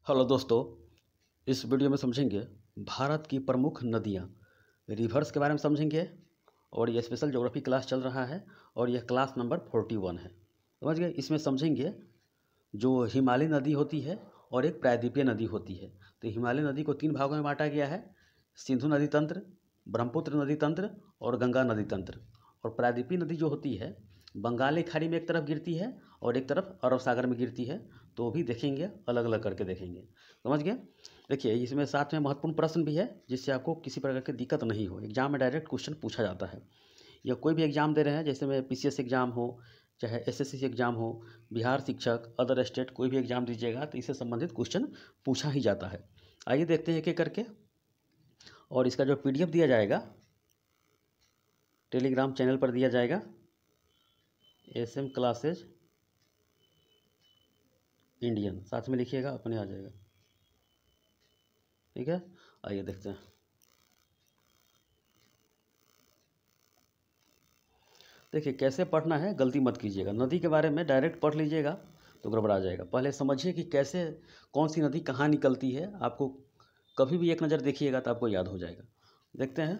Hello दोस्तों, इस video में समझेंगे भारत की प्रमुख नदियाँ, रिवर्स के बारे में समझेंगे। और ये स्पेशल ज्योग्राफी क्लास चल रहा है और यह क्लास नंबर 41 है। समझ गए। इसमें समझेंगे जो हिमालय नदी होती है और एक प्रायद्वीपीय नदी होती है। तो हिमालय नदी को 3 भागों में बांटा गया है: सिंधु नदी तंत्र, ब्रह्मपुत्र नदी तंत्र और गंगा नदी तंत्र। और प्रायद्वीपीय नदी जो होती है बंगाल की खाड़ी में एक तरफ गिरती है और एक तरफ अरब सागर में गिरती है। तो भी देखेंगे, अलग अलग करके देखेंगे। समझ गए। देखिए, इसमें साथ में महत्वपूर्ण प्रश्न भी है जिससे आपको किसी प्रकार की दिक्कत नहीं हो। एग्जाम में डायरेक्ट क्वेश्चन पूछा जाता है। या कोई भी एग्जाम दे रहे हैं, जैसे में पीसीएस एग्जाम हो, चाहे एसएससी एग्जाम हो, बिहार शिक्षक, अदर स्टेट, कोई भी एग्जाम दीजिएगा तो इससे संबंधित क्वेश्चन पूछा ही जाता है। आइए देखते हैं एक एक करके। और इसका जो पीडीएफ दिया जाएगा टेलीग्राम चैनल पर दिया जाएगा, एसएम क्लासेज इंडियन, साथ में लिखिएगा, अपने आ जाएगा। ठीक है, आइए देखते हैं। देखिए कैसे पढ़ना है, गलती मत कीजिएगा। नदी के बारे में डायरेक्ट पढ़ लीजिएगा तो गड़बड़ा जाएगा। पहले समझिए कि कैसे, कौन सी नदी कहाँ निकलती है। आपको कभी भी एक नज़र देखिएगा तो आपको याद हो जाएगा। देखते हैं,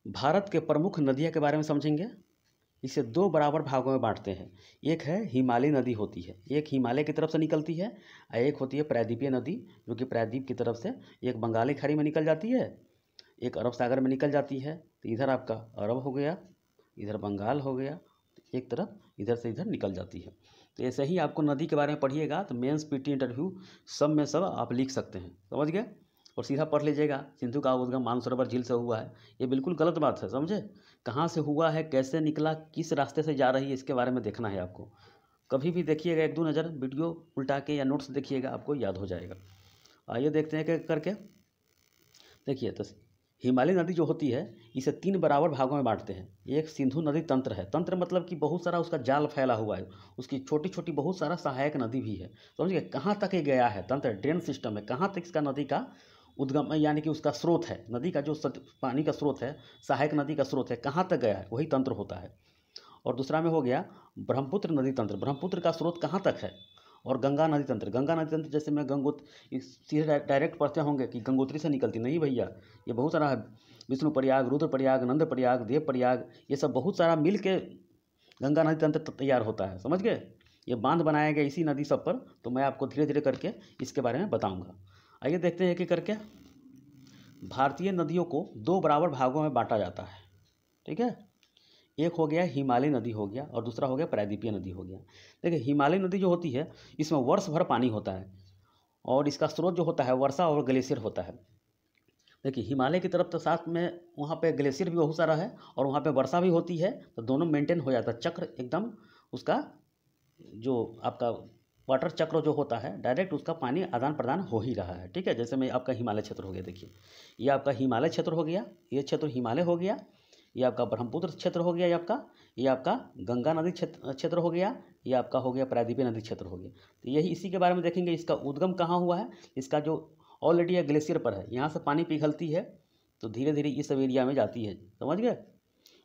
भारत के प्रमुख नदियों के बारे में समझेंगे। इसे 2 बराबर भागों में बांटते हैं। एक है हिमालय नदी होती है, एक हिमालय की तरफ से निकलती है, और एक होती है प्रायद्वीपीय नदी, जो कि प्रायद्वीप की तरफ से एक बंगाली खाड़ी में निकल जाती है, एक अरब सागर में निकल जाती है। तो इधर आपका अरब हो गया, इधर बंगाल हो गया, एक तरफ इधर से इधर निकल जाती है। तो ऐसे ही आपको नदी के बारे में पढ़िएगा तो मेंस पीटी इंटरव्यू सब में सब आप लिख सकते हैं। समझ गए। और सीधा पढ़ लीजिएगा, सिंधु का उद्गम मानसरोवर झील से हुआ है। ये बिल्कुल गलत बात है, समझे। कहाँ से हुआ है, कैसे निकला, किस रास्ते से जा रही है, इसके बारे में देखना है आपको। कभी भी देखिएगा, 1-2 नज़र वीडियो उल्टा के या नोट्स देखिएगा, आपको याद हो जाएगा। आइए देखते हैं एक करके। देखिए, तो हिमालय नदी जो होती है इसे 3 बराबर भागों में बांटते हैं। एक सिंधु नदी तंत्र है। तंत्र मतलब कि बहुत सारा उसका जाल फैला हुआ है, उसकी छोटी छोटी बहुत सारा सहायक नदी भी है। समझिए कहाँ तक ये गया है, तंत्र ड्रेन सिस्टम है, कहाँ तक इसका नदी का उद्गम यानी कि उसका स्रोत है, नदी का जो पानी का स्रोत है, सहायक नदी का स्रोत है, कहाँ तक गया है, वही तंत्र होता है। और दूसरा में हो गया ब्रह्मपुत्र नदी तंत्र। ब्रह्मपुत्र का स्रोत कहाँ तक है। और गंगा नदी तंत्र। गंगा नदी तंत्र जैसे में सीधे डायरेक्ट पढ़ते होंगे कि गंगोत्री से निकलती, नहीं भैया, ये बहुत सारा है। विष्णु प्रयाग, रुद्र प्रयाग, नंद प्रयाग, देव प्रयाग, ये सब बहुत सारा मिल के गंगा नदी तंत्र तैयार होता है। समझ गए। ये बांध बनाया गया इसी नदी सब पर। तो मैं आपको धीरे धीरे करके इसके बारे में बताऊँगा। आइए देखते हैं एक एक करके। भारतीय नदियों को 2 बराबर भागों में बांटा जाता है। ठीक है, एक हो गया हिमालय नदी हो गया और दूसरा हो गया प्रायद्वीपीय नदी हो गया। देखिए, हिमालय नदी जो होती है इसमें वर्ष भर पानी होता है और इसका स्रोत जो होता है वर्षा और ग्लेशियर होता है। देखिए, हिमालय की तरफ तो साथ में वहाँ पे ग्लेशियर भी बहुत सारा है और वहाँ पे वर्षा भी होती है, तो दोनों मेंटेन हो जाता है। चक्र एकदम उसका जो आपका वाटर चक्र जो होता है, डायरेक्ट उसका पानी आदान प्रदान हो ही रहा है। ठीक है, जैसे में आपका हिमालय क्षेत्र हो गया। देखिए, ये आपका हिमालय क्षेत्र हो गया, ये क्षेत्र हिमालय हो गया, ये आपका ब्रह्मपुत्र क्षेत्र हो गया, ये आपका गंगा नदी क्षेत्र हो गया, ये आपका हो गया प्रायद्वीपीय नदी क्षेत्र हो गया। तो यही इसी के बारे में देखेंगे। इसका उद्गम कहाँ हुआ है, इसका जो ऑलरेडी ये ग्लेशियर पर है, यहाँ से पानी पिघलती है तो धीरे धीरे इस सब एरिया में जाती है। समझ गए।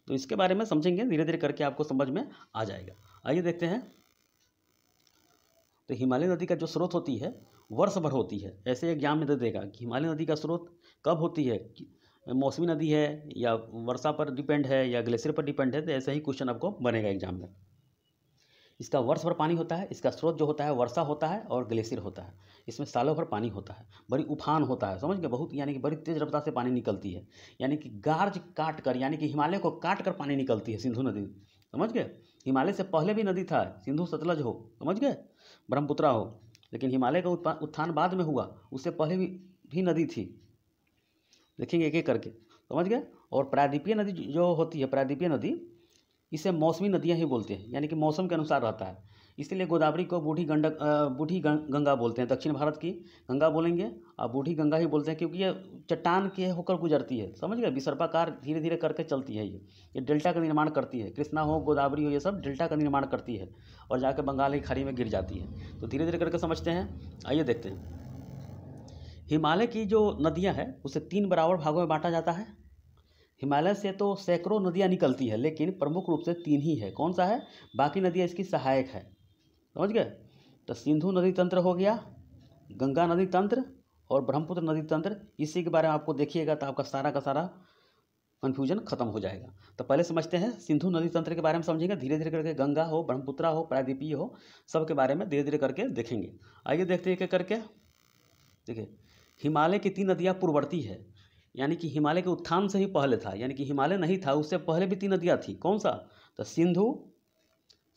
तो इसके बारे में समझेंगे, धीरे धीरे करके आपको समझ में आ जाएगा। आइए देखते हैं। तो हिमालय नदी का जो स्रोत होती है वर्ष भर होती है। ऐसे एग्जाम में दे देगा कि हिमालय नदी का स्रोत कब होती है, मौसमी नदी है या वर्षा पर डिपेंड है या ग्लेशियर पर डिपेंड है। तो ऐसा ही क्वेश्चन आपको बनेगा एग्जाम में। इसका वर्ष भर पानी होता है, इसका स्रोत जो होता है वर्षा होता है और ग्लेशियर होता है। इसमें सालों भर पानी होता है, बड़ी उफान होता है। समझ गए, बहुत यानी कि बड़ी तेज रफ्तार से पानी निकलती है, यानी कि गार्ज काट कर, यानी कि हिमालय को काट कर पानी निकलती है सिंधु नदी। समझ गए। हिमालय से पहले भी नदी था, सिंधु सतलज हो, समझ गए, ब्रह्मपुत्रा हो, लेकिन हिमालय का उत्थान बाद में हुआ, उससे पहले भी नदी थी। देखेंगे एक एक करके। समझ गए। और प्रायद्वीपीय नदी जो होती है, प्रायद्वीपीय नदी, इसे मौसमी नदियाँ ही बोलते हैं, यानी कि मौसम के अनुसार रहता है। इसलिए गोदावरी को बूढ़ी गंगा बोलते हैं। दक्षिण भारत की गंगा बोलेंगे और बूढ़ी गंगा ही बोलते हैं, क्योंकि ये चट्टान के होकर गुजरती है। समझ गए, विसर्पाकार धीरे धीरे करके चलती है। ये डेल्टा का निर्माण करती है। कृष्णा हो, गोदावरी हो, ये सब डेल्टा का निर्माण करती है और जाकर बंगाल की खाड़ी में गिर जाती है। तो धीरे धीरे करके समझते हैं। आइए देखते हैं। हिमालय की जो नदियाँ हैं उसे 3 बराबर भागों में बांटा जाता है। हिमालय से तो सैकड़ों नदियाँ निकलती है, लेकिन प्रमुख रूप से 3 ही है। कौन सा है, बाकी नदियाँ इसकी सहायक है। समझ गए। तो सिंधु नदी तंत्र हो गया, गंगा नदी तंत्र और ब्रह्मपुत्र नदी तंत्र, इसी के बारे में आपको देखिएगा तो आपका सारा का सारा कन्फ्यूजन खत्म हो जाएगा। तो पहले समझते हैं सिंधु नदी तंत्र के बारे में समझेंगे, धीरे धीरे करके गंगा हो, ब्रह्मपुत्रा हो, प्रायद्वीपीय हो, सब के बारे में धीरे धीरे करके देखेंगे। आइए देखते हैं एक एक करके। देखिए, हिमालय की 3 नदियाँ पूर्ववर्ती है, यानी कि हिमालय के उत्थान से ही पहले था, यानी कि हिमालय नहीं था उससे पहले भी 3 नदियाँ थी। कौन सा? तो सिंधु,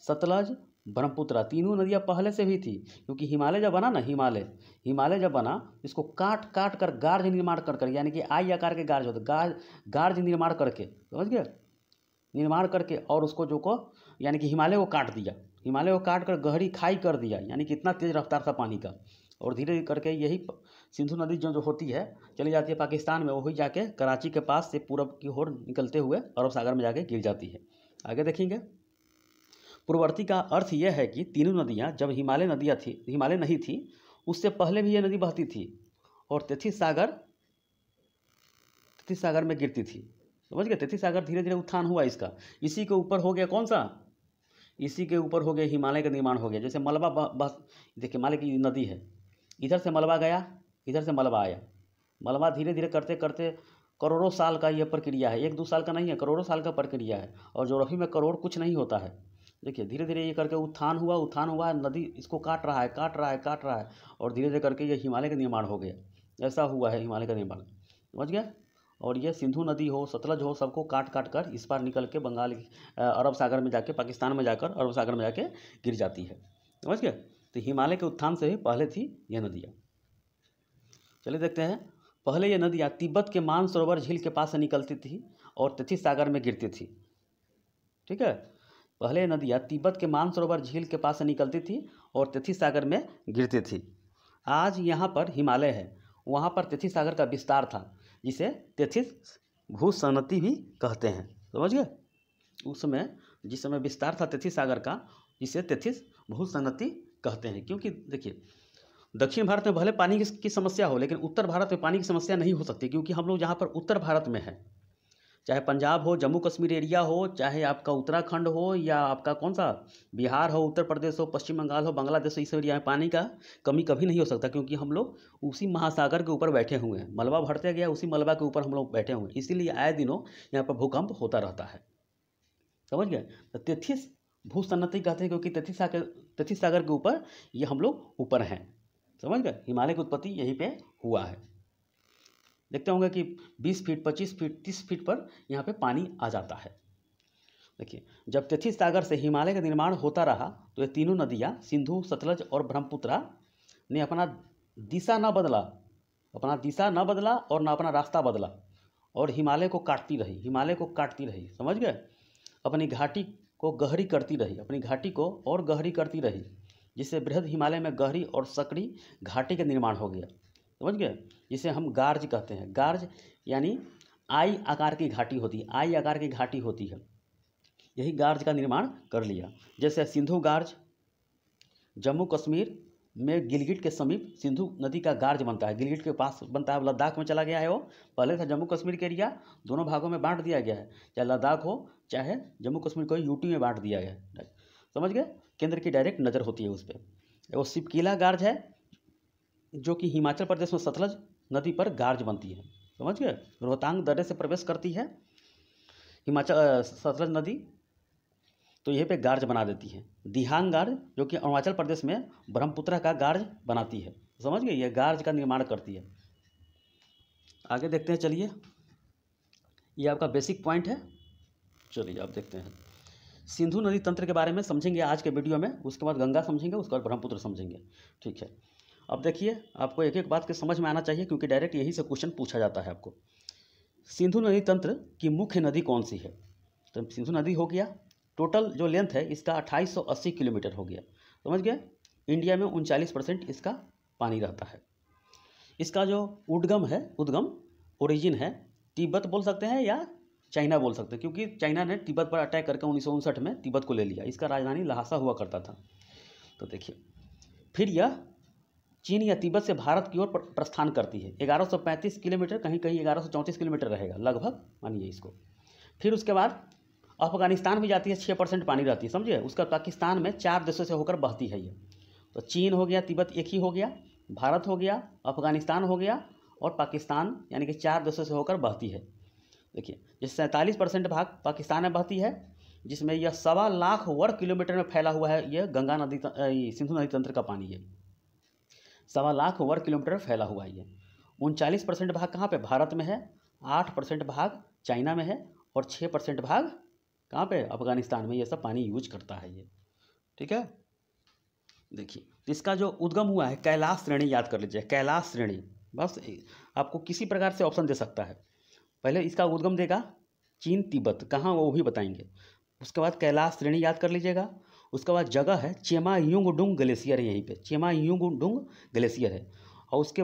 सतलज, ब्रह्मपुत्रा, तीनों नदियाँ पहले से भी थी। क्योंकि हिमालय जब बना ना, हिमालय जब बना, इसको काट काट कर गार्ज निर्माण कर यानी कि आई आकार के गार्ज होते, गार्ज निर्माण करके, समझ गए, निर्माण करके और उसको जो को यानी कि हिमालय को काट दिया, हिमालय को काट कर गहरी खाई कर दिया, यानी कि इतना तेज रफ्तार था पानी का। और धीरे करके यही सिंधु नदी जो होती है चली जाती है पाकिस्तान में, वही जाके कराची के पास से पूरब की ओर निकलते हुए अरब सागर में जाके गिर जाती है। आगे देखेंगे। पूर्ववर्ती का अर्थ यह है कि तीनों नदियाँ जब हिमालय नहीं थी उससे पहले भी ये नदी बहती थी और तेथिस सागर में गिरती थी। समझ गए? तेथिस सागर धीरे धीरे उत्थान हुआ इसका, इसी के ऊपर हो गया कौन सा, इसी के ऊपर हो गया हिमालय का निर्माण हो गया। जैसे मलबा देखिए, हिमालय की नदी है, इधर से मलबा गया, इधर से मलबा आया, मलबा धीरे धीरे करते करते करोड़ों साल का यह प्रक्रिया है, 1-2 साल का नहीं है, करोड़ों साल का प्रक्रिया है। और ज्योग्राफी में करोड़ कुछ नहीं होता है। देखिए धीरे धीरे ये करके उत्थान हुआ, नदी इसको काट रहा है और धीरे धीरे करके ये हिमालय का निर्माण हो गया। ऐसा हुआ है हिमालय का निर्माण, समझ गए? और ये सिंधु नदी हो, सतलज हो, सबको काट काट कर इस पार निकल के अरब सागर में जाके, पाकिस्तान में जाकर अरब सागर में जाके गिर जाती है। समझ गए? तो हिमालय के उत्थान से भी पहले थी यह नदियाँ। चलिए देखते हैं। पहले ये नदियाँ तिब्बत के मानसरोवर झील के पास से निकलती थी और तेथिस सागर में गिरती थी। ठीक है, पहले नदियाँ तिब्बत के मानसरोवर झील के पास से निकलती थी और तेथिस सागर में गिरती थी। आज यहाँ पर हिमालय है, वहाँ पर तेथिस सागर का विस्तार था, जिसे तेथिस भूसंनति भी कहते हैं। समझ गए? उस समय जिस समय विस्तार था तेथिस सागर का, जिसे तेथिस भूसंनति कहते हैं। क्योंकि देखिए, दक्षिण भारत में भले पानी की समस्या हो, लेकिन उत्तर भारत में पानी की समस्या नहीं हो सकती। क्योंकि हम लोग जहाँ पर उत्तर भारत में है, चाहे पंजाब हो, जम्मू कश्मीर एरिया हो, चाहे आपका उत्तराखंड हो, या आपका कौन सा बिहार हो, उत्तर प्रदेश हो, पश्चिम बंगाल हो, बांग्लादेश हो, इस एरिया में पानी का कमी कभी नहीं हो सकता। क्योंकि हम लोग उसी महासागर के ऊपर बैठे हुए हैं, मलबा भरते गया, उसी मलबा के ऊपर हम लोग बैठे हुए हैं। इसीलिए आए दिनों यहाँ पर भूकंप होता रहता है। समझ गए? तो तेथिस भूसंनति कहते हैं, क्योंकि तेथिस सागर के ऊपर ये हम लोग ऊपर हैं। समझ गए? हिमालय की उत्पत्ति यहीं पे हुआ है। देखते होंगे कि 20 फीट, 25 फीट, 30 फीट पर यहाँ पे पानी आ जाता है। देखिए, जब तेथिस सागर से हिमालय का निर्माण होता रहा तो ये तीनों नदियाँ सिंधु, सतलज और ब्रह्मपुत्रा ने अपना दिशा न बदला और न अपना रास्ता बदला और हिमालय को काटती रही। समझ गए? अपनी घाटी को गहरी करती रही, जिससे बृहद हिमालय में गहरी और सकड़ी घाटी का निर्माण हो गया। समझ गए? जिसे हम गार्ज कहते हैं। गार्ज यानी आई आकार की घाटी होती है, यही गार्ज का निर्माण कर लिया। जैसे सिंधु गार्ज जम्मू कश्मीर में गिलगिट के समीप सिंधु नदी का गार्ज बनता है, गिलगिट के पास बनता है, लद्दाख में चला गया है। वो पहले था जम्मू कश्मीर के एरिया, दोनों भागों में बांट दिया गया है, चाहे लद्दाख हो चाहे जम्मू कश्मीर को यूटी में बांट दिया गया है। समझ गए? केंद्र की डायरेक्ट नज़र होती है उस पर। वो सिपकीला गार्ज है, जो कि हिमाचल प्रदेश में सतलज नदी पर गार्ज बनती है। समझ गए? रोहतांग दर्रे से प्रवेश करती है सतलज नदी, तो यहीं पे गार्ज बना देती है। दिहांग गार्ज, जो कि अरुणाचल प्रदेश में ब्रह्मपुत्रा का गार्ज बनाती है। समझ गए? ये गार्ज का निर्माण करती है। आगे देखते हैं। चलिए, ये आपका बेसिक पॉइंट है। चलिए आप देखते हैं। सिंधु नदी तंत्र के बारे में समझेंगे आज के वीडियो में, उसके बाद गंगा समझेंगे, उसके बाद ब्रह्मपुत्र समझेंगे। ठीक है, अब देखिए, आपको एक एक बात के समझ में आना चाहिए, क्योंकि डायरेक्ट यही से क्वेश्चन पूछा जाता है आपको। सिंधु नदी तंत्र की मुख्य नदी कौन सी है? तो सिंधु नदी हो गया, टोटल जो लेंथ है इसका 2880 किलोमीटर हो गया। समझ गए? इंडिया में 39% इसका पानी रहता है। इसका जो उद्गम ओरिजिन है, तिब्बत बोल सकते हैं या चाइना बोल सकते हैं, क्योंकि चाइना ने तिब्बत पर अटैक करके 1959 में तिब्बत को ले लिया। इसका राजधानी लहासा हुआ करता था। तो देखिए, फिर यह चीन या तिब्बत से भारत की ओर प्रस्थान करती है। 1135 किलोमीटर, कहीं कहीं 1134 किलोमीटर रहेगा लगभग, मानिए इसको। फिर उसके बाद अफगानिस्तान भी जाती है, 6% पानी रहती है। समझिए? उसका पाकिस्तान में 4 देशों से होकर बहती है ये। तो चीन हो गया, तिब्बत एक ही हो गया, भारत हो गया, अफगानिस्तान हो गया और पाकिस्तान, यानी कि 4 देशों से होकर बहती है। देखिए ये 47% भाग पाकिस्तान में बहती है, जिसमें यह 1.25 वर्ग किलोमीटर में फैला हुआ है। यह गंगा नदी सिंधु नदी तंत्र का पानी है, 1.25 वर्ग किलोमीटर फैला हुआ है। ये 39% भाग कहाँ पे, भारत में है, 8% भाग चाइना में है और 6% भाग कहाँ पे, अफगानिस्तान में। ये सब पानी यूज करता है ये, ठीक है। देखिए इसका जो उद्गम हुआ है, कैलाश श्रेणी याद कर लीजिए, कैलाश श्रेणी। बस आपको किसी प्रकार से ऑप्शन दे सकता है। पहले इसका उद्गम देगा चीन तिब्बत, कहाँ वो भी बताएंगे। उसके बाद कैलाश श्रेणी याद कर लीजिएगा। उसके बाद जगह है चेमायुंगडुंग ग्लेशियर है, यहीं पे चेमायुंगडुंग ग्लेशियर है। और उसके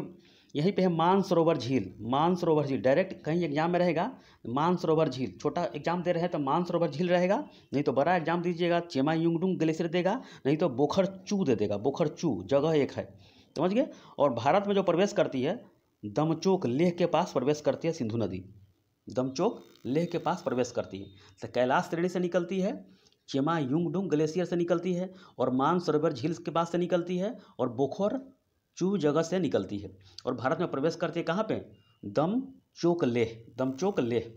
यहीं पे है मानसरोवर झील, मानसरोवर झील डायरेक्ट कहीं एग्जाम में रहेगा, मानसरोवर झील। छोटा एग्जाम दे रहे हैं तो मानसरोवर झील रहेगा, नहीं तो बड़ा एग्जाम दीजिएगा चेमायुंगडुंग ग्लेशियर देगा, नहीं तो बोखरचू दे देगा, बोखरचू जगह एक है, समझ गए। और भारत में जो प्रवेश करती है, दमचोक लेह के पास प्रवेश करती है सिंधु नदी, दमचोक लेह के पास प्रवेश करती है। तो कैलाश श्रेणी से निकलती है, चेमायुंगडुंग ग्लेशियर से निकलती है और मानसरोवर झील के पास से निकलती है और बोखर चू जगह से निकलती है। और भारत में प्रवेश करती है कहाँ पे, दमचोक लेह, दमचोक लेह,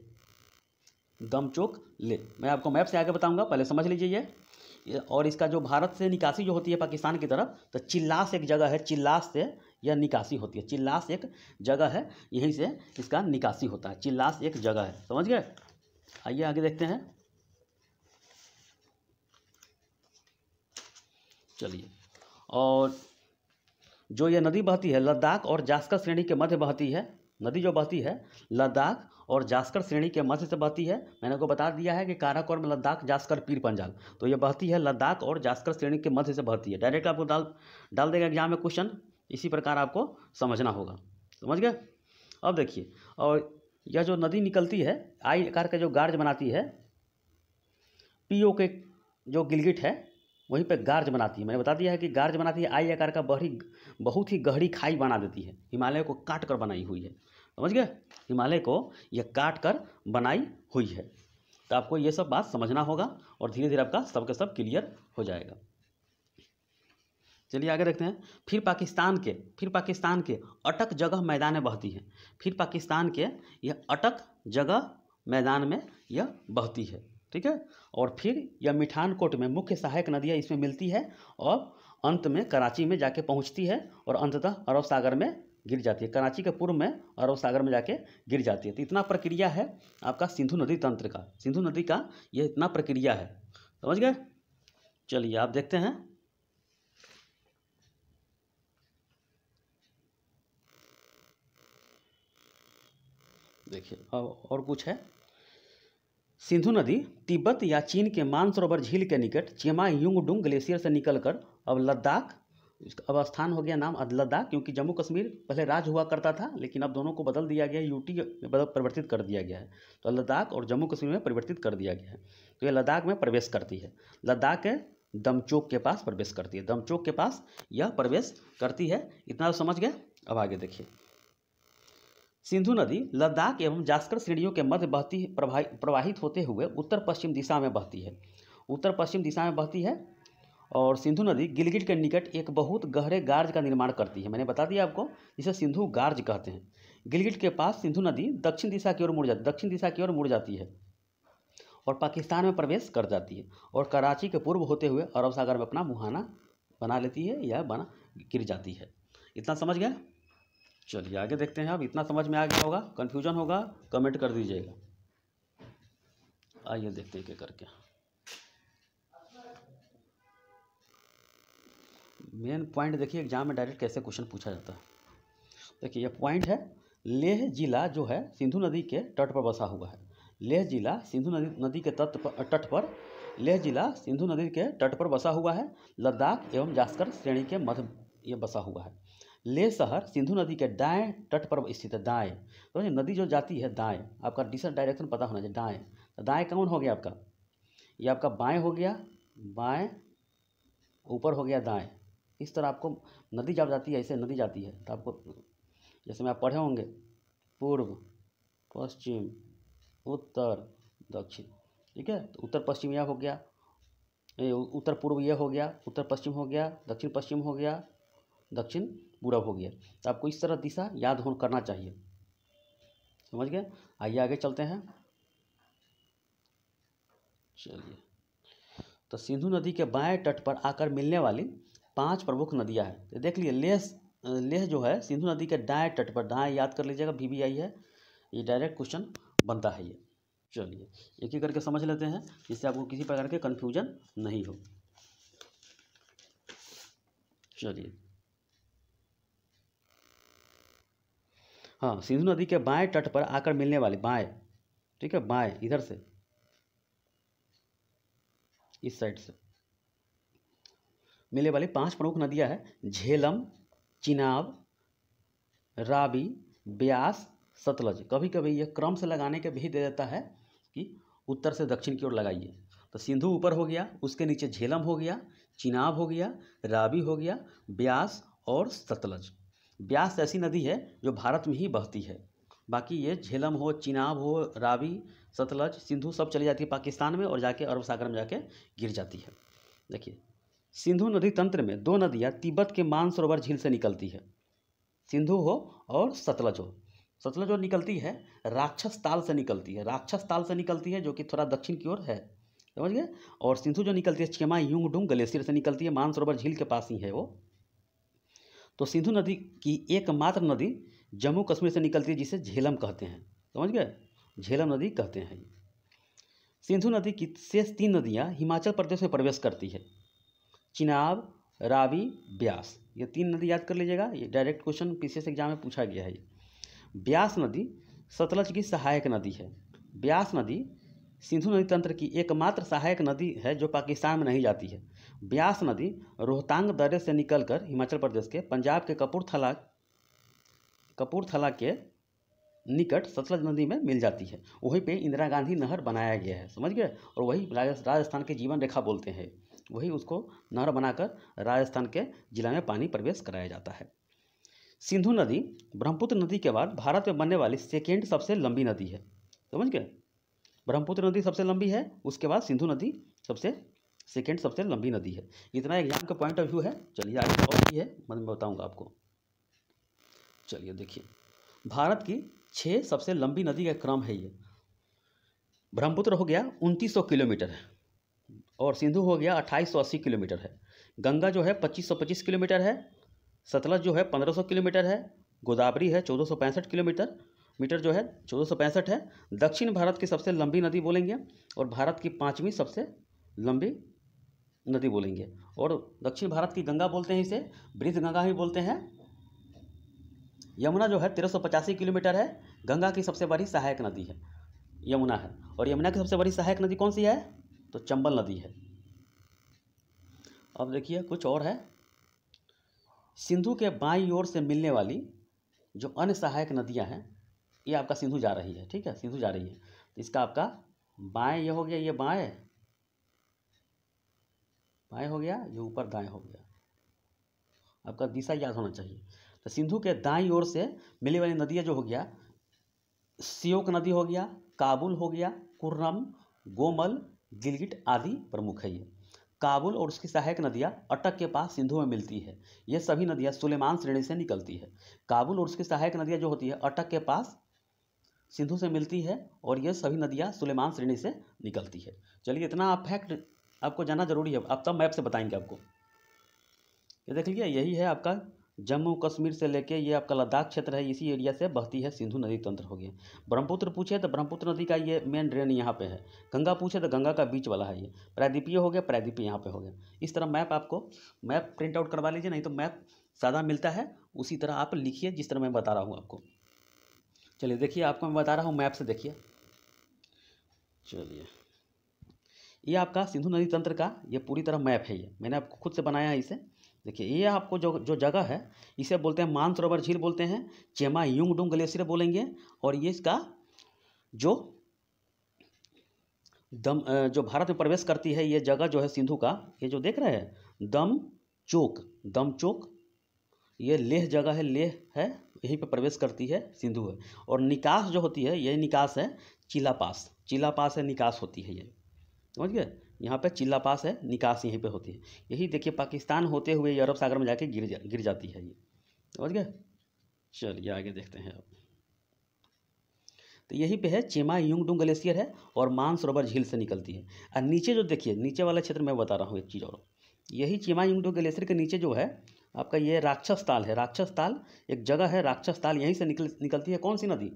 दमचोक लेह। मैं आपको मैप से आगे बताऊंगा, पहले समझ लीजिए ये। और इसका जो भारत से निकासी जो होती है पाकिस्तान की तरफ, तो चिल्लास एक जगह है, चिल्लास से यह निकासी होती है। चिल्लास एक जगह है, यहीं से इसका निकासी होता है, चिल्लास एक जगह है, समझ गए। आइए आगे देखते हैं, चलिए। और जो ये नदी बहती है लद्दाख और जास्कर श्रेणी के मध्य बहती है, नदी जो बहती है लद्दाख और जास्कर श्रेणी के मध्य से बहती है। मैंने आपको बता दिया है कि काराकोरम लद्दाख जास्कर पीर पंजाल, तो ये बहती है लद्दाख और जास्कर श्रेणी के मध्य से बहती है। डायरेक्ट आपको डाल देगा एग्जाम में क्वेश्चन, इसी प्रकार आपको समझना होगा, समझ गए। अब देखिए, और यह जो नदी निकलती है आई आकार का जो गार्ज बनाती है, पीओ के जो गिलगिट है वहीं पे गार्ज बनाती है। मैंने बता दिया है कि गार्ज बनाती है, आई आकार का बहुत ही गहरी खाई बना देती है, हिमालय को काट कर बनाई हुई है, समझ गए। हिमालय को यह काट कर बनाई हुई है। तो आपको ये सब बात समझना होगा और धीरे धीरे आपका सबके सब क्लियर हो जाएगा। चलिए आगे देखते हैं। फिर पाकिस्तान के अटक जगह मैदान में बहती है। फिर पाकिस्तान के यह अटक जगह मैदान में यह बहती है, ठीक है। और फिर यह मिठानकोट में मुख्य सहायक नदियाँ इसमें मिलती है और अंत में कराची में जाके पहुंचती है और अंततः अरब सागर में गिर जाती है। कराची के पूर्व में अरब सागर में जाके गिर जाती है। तो इतना प्रक्रिया है आपका सिंधु नदी तंत्र का, सिंधु नदी का यह इतना प्रक्रिया है, समझ गए। चलिए आप देखते हैं, देखिए और कुछ है। सिंधु नदी तिब्बत या चीन के मानसरोवर झील के निकट चेमायुंगडुंग ग्लेशियर से निकलकर अब लद्दाख, अब स्थान हो गया नाम लद्दाख, क्योंकि जम्मू कश्मीर पहले राज्य हुआ करता था, लेकिन अब दोनों को बदल दिया गया है, यूटी में परिवर्तित कर दिया गया है। तो लद्दाख और जम्मू कश्मीर में परिवर्तित कर दिया गया है। तो ये लद्दाख में प्रवेश करती है, लद्दाख के दमचोक के पास प्रवेश करती है, दमचोक के पास यह प्रवेश करती है। इतना तो समझ गए। अब आगे देखिए, सिंधु नदी लद्दाख एवं जास्कर श्रेणियों के मध्य बहती प्रवाहित होते हुए उत्तर पश्चिम दिशा में बहती है, उत्तर पश्चिम दिशा में बहती है। और सिंधु नदी गिलगिट के निकट एक बहुत गहरे गार्ज का निर्माण करती है। मैंने बता दिया आपको, जिसे सिंधु गार्ज कहते हैं। गिलगिट के पास सिंधु नदी दक्षिण दिशा की ओर मुड़ जाती है और पाकिस्तान में प्रवेश कर जाती है और कराची के पूर्व होते हुए अरब सागर में अपना मुहाना बना लेती है या गिर जाती है। इतना समझ गए। चलिए आगे देखते हैं। अब इतना समझ में आ गया होगा, कन्फ्यूजन होगा कमेंट कर दीजिएगा। आइए देखते हैं क्या करके। मेन पॉइंट देखिए, एग्जाम में डायरेक्ट कैसे क्वेश्चन पूछा जाता है। देखिए ये पॉइंट है, लेह जिला जो है सिंधु नदी के तट पर बसा हुआ है। लेह जिला सिंधु नदी के तट पर लेह जिला सिंधु नदी के तट पर बसा हुआ है। लद्दाख एवं जास्कर श्रेणी के मध्य ये बसा हुआ है। लेह शहर सिंधु नदी के दाएं तट पर स्थित है, दाएं। तो नदी जो जाती है दाएं, आपका डायरेक्शन पता होना चाहिए, दाएं। तो दाएं कौन हो गया आपका, ये आपका बाएं हो गया, बाएं ऊपर हो गया दाएं। इस तरह आपको नदी जब जाती है, ऐसे नदी जाती है तो आपको जैसे में आप पढ़े होंगे पूर्व पश्चिम उत्तर दक्षिण, ठीक है। तो उत्तर पश्चिम यह हो गया, उत्तर पूर्व यह हो गया, उत्तर पश्चिम हो गया, दक्षिण पश्चिम हो गया, दक्षिण पूरब हो गया। तो आपको इस तरह दिशा याद हो करना चाहिए, समझ गए। आइए आगे चलते हैं। चलिए, तो सिंधु नदी के बाएं तट पर आकर मिलने वाली 5 प्रमुख नदियां हैं। तो देख लिए, लेह जो है सिंधु नदी के दाएं तट पर, दाएं याद कर लीजिएगा, VBI है, ये डायरेक्ट क्वेश्चन बनता है ये। चलिए एक एक करके समझ लेते हैं, जिससे आपको किसी प्रकार के कन्फ्यूजन नहीं हो। चलिए, हाँ, सिंधु नदी के बाएं तट पर आकर मिलने वाली, बाएं, ठीक है, बाएं इधर से, इस साइड से मिलने वाली 5 प्रमुख नदियां हैं झेलम, चिनाब, रावी, ब्यास, सतलज। कभी कभी ये क्रम से लगाने के भी दे देता है कि उत्तर से दक्षिण की ओर लगाइए। तो सिंधु ऊपर हो गया, उसके नीचे झेलम हो गया, चिनाब हो गया, रावी हो गया, ब्यास और सतलज। ब्यास ऐसी नदी है जो भारत में ही बहती है। बाकी ये झेलम हो, चिनाब हो, रावी, सतलज, सिंधु सब चली जाती है पाकिस्तान में और जाके अरब सागर में जाके गिर जाती है। देखिए, सिंधु नदी तंत्र में 2 नदियाँ तिब्बत के मानसरोवर झील से निकलती है, सिंधु हो और सतलज हो। सतलज जो निकलती है राक्षस ताल से निकलती है, राक्षस ताल से निकलती है जो कि थोड़ा दक्षिण की ओर है, समझ गए। और सिंधु जो निकलती है चेमा युंगडुंग ग्लेशियर से निकलती है, मानसरोवर झील के पास ही है वो। तो सिंधु नदी की एकमात्र नदी जम्मू कश्मीर से निकलती है, जिसे झेलम कहते हैं, समझ गए, झेलम नदी कहते हैं। सिंधु नदी की शेष 3 नदियाँ हिमाचल प्रदेश में प्रवेश करती है, चिनाब, रावी, ब्यास। ये 3 नदी याद कर लीजिएगा, ये डायरेक्ट क्वेश्चन PCS एग्जाम में पूछा गया है। ब्यास नदी सतलज की सहायक नदी है। ब्यास नदी सिंधु नदी तंत्र की एकमात्र सहायक नदी है जो पाकिस्तान में नहीं जाती है। ब्यास नदी रोहतांग दर्रे से निकलकर हिमाचल प्रदेश के पंजाब के कपूरथला के निकट सतलज नदी में मिल जाती है। वहीं पे इंदिरा गांधी नहर बनाया गया है, समझ गए। और वही राजस्थान के जीवन रेखा बोलते हैं, वही उसको नहर बनाकर राजस्थान के जिला में पानी प्रवेश कराया जाता है। सिंधु नदी ब्रह्मपुत्र नदी के बाद भारत में बनने वाली सेकेंड सबसे लंबी नदी है, समझ गए। ब्रह्मपुत्र नदी सबसे लंबी है, उसके बाद सिंधु नदी सेकेंड सबसे लंबी नदी है। इतना एग्जाम का पॉइंट ऑफ व्यू है। चलिए आगे और भी है, मैं बताऊंगा आपको। चलिए देखिए, भारत की 6 सबसे लंबी नदी का क्रम है ये। ब्रह्मपुत्र हो गया 2900 किलोमीटर है, और सिंधु हो गया 2880 किलोमीटर है। गंगा जो है 2525 किलोमीटर है, सतलज जो है 1500 किलोमीटर है, गोदावरी है 1465 मीटर जो है 1465 है। दक्षिण भारत की सबसे लंबी नदी बोलेंगे, और भारत की 5वीं सबसे लंबी नदी बोलेंगे। और दक्षिण भारत की गंगा बोलते हैं, इसे वृद्ध गंगा ही बोलते हैं। यमुना जो है 1385 किलोमीटर है, गंगा की सबसे बड़ी सहायक नदी है यमुना है। और यमुना की सबसे बड़ी सहायक नदी कौन सी है, तो चंबल नदी है। अब देखिए कुछ और है। सिंधु के बाईं ओर से मिलने वाली जो अन्य सहायक नदियां हैं, ये आपका सिंधु जा रही है, ठीक है, सिंधु जा रही है। इसका आपका बाएं ये हो गया, ये बाएं हो गया, ये ऊपर दाएं हो गया। आपका दिशा याद होना चाहिए। तो सिंधु के दाईं ओर से मिलने वाली नदियां जो हो गया, सियोक नदी हो गया, काबुल हो गया, कुर्रम, गोमल, गिलगिट आदि प्रमुख है ये। काबुल और उसकी सहायक नदियाँ अटक के पास सिंधु में मिलती है। ये सभी नदियाँ सुलेमान श्रेणी से निकलती है। काबुल और उसकी सहायक नदियाँ जो होती है अटक के पास सिंधु से मिलती है, और ये सभी नदियाँ सुलेमान श्रेणी से निकलती है। चलिए इतना आप फैक्ट आपको जानना जरूरी है, आप तब मैप से बताएंगे आपको। ये देख लीजिए, यही है आपका जम्मू कश्मीर से लेके ये आपका लद्दाख क्षेत्र है, इसी एरिया से बहती है सिंधु नदी तंत्र हो गया। ब्रह्मपुत्र पूछे तो ब्रह्मपुत्र नदी का ये मेन ड्रेन यहाँ पे है। गंगा पूछे तो गंगा का बीच वाला है ये। प्रायद्वीपीय हो गया, प्रायद्वीपीय यहाँ पे हो गया। इस तरह मैप आपको मैप प्रिंट आउट करवा लीजिए, नहीं तो मैप सादा मिलता है, उसी तरह आप लिखिए जिस तरह मैं बता रहा हूँ आपको। चलिए देखिए, आपको मैं बता रहा हूँ मैप से, देखिए। चलिए, ये आपका सिंधु नदी तंत्र का ये पूरी तरह मैप है, ये मैंने आपको खुद से बनाया है इसे। देखिए, ये आपको जो जगह है इसे बोलते हैं मानसरोवर झील बोलते हैं, चेमा युंगडुंग ग्लेशियर बोलेंगे। और ये इसका जो भारत में प्रवेश करती है ये जगह जो है सिंधु का, ये जो देख रहे हैं दमचोक, ये लेह जगह है, लेह है, यहीं पे प्रवेश करती है सिंधु है। और निकास जो होती है, ये निकास है चिला पास है, निकास होती है ये, समझ गए। यहाँ पे चिल्ला पास है, निकास यहीं पे होती है। यही देखिए पाकिस्तान होते हुए ये अरब सागर में जाके गिर जाती है ये, समझ गए। चलिए आगे देखते हैं अब। तो यहीं पे है चेमा युंगडुंग ग्लेशियर है और मानसरोवर झील से निकलती है। और नीचे जो देखिए नीचे वाला क्षेत्र मैं बता रहा हूँ एक चीज़ और, यही चेमा युंगडुंग ग्लेशियर के नीचे जो है आपका ये राक्षस ताल है। राक्षस ताल एक जगह है, राक्षस ताल यहीं से निकलती है कौन सी नदी,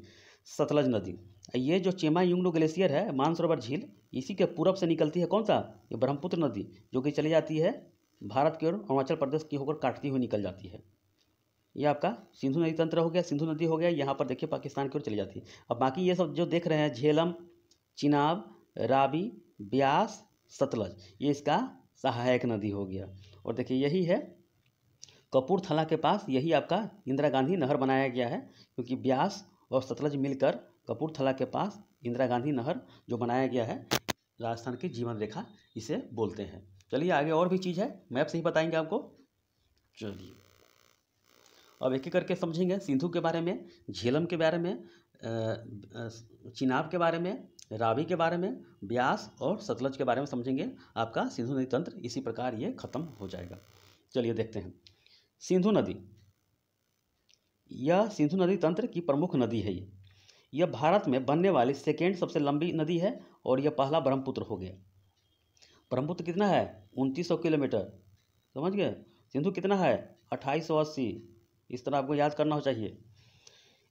सतलज नदी। ये जो चेमा युंगडुंग ग्लेशियर है मानसरोवर झील इसी के पूरब से निकलती है कौन सा, ये ब्रह्मपुत्र नदी, जो कि चली जाती है भारत की ओर, अरुणाचल प्रदेश की होकर काटती हुई निकल जाती है। ये आपका सिंधु नदी तंत्र हो गया, सिंधु नदी हो गया, यहाँ पर देखिए पाकिस्तान की ओर चली जाती है। अब बाकी ये सब जो देख रहे हैं झेलम, चिनाब, रावी, ब्यास, सतलज, ये इसका सहायक नदी हो गया। और देखिए यही है कपूरथला के पास, यही आपका इंदिरा गांधी नहर बनाया गया है, क्योंकि ब्यास और सतलज मिलकर कपूरथला के पास इंदिरा गांधी नहर जो बनाया गया है, राजस्थान की जीवन रेखा इसे बोलते हैं। चलिए आगे और भी चीज़ है, मैप से ही बताएंगे आपको। चलिए अब एक एक करके समझेंगे, सिंधु के बारे में, झेलम के बारे में, चिनाब के बारे में, रावी के बारे में, ब्यास और सतलज के बारे में समझेंगे। आपका सिंधु नदी तंत्र इसी प्रकार ये खत्म हो जाएगा। चलिए देखते हैं सिंधु नदी। यह सिंधु नदी तंत्र की प्रमुख नदी है। यह भारत में बनने वाली सेकेंड सबसे लंबी नदी है और यह पहला ब्रह्मपुत्र हो गया। ब्रह्मपुत्र कितना है 2900 किलोमीटर, समझ गए। सिंधु कितना है 2880, इस तरह आपको याद करना हो चाहिए।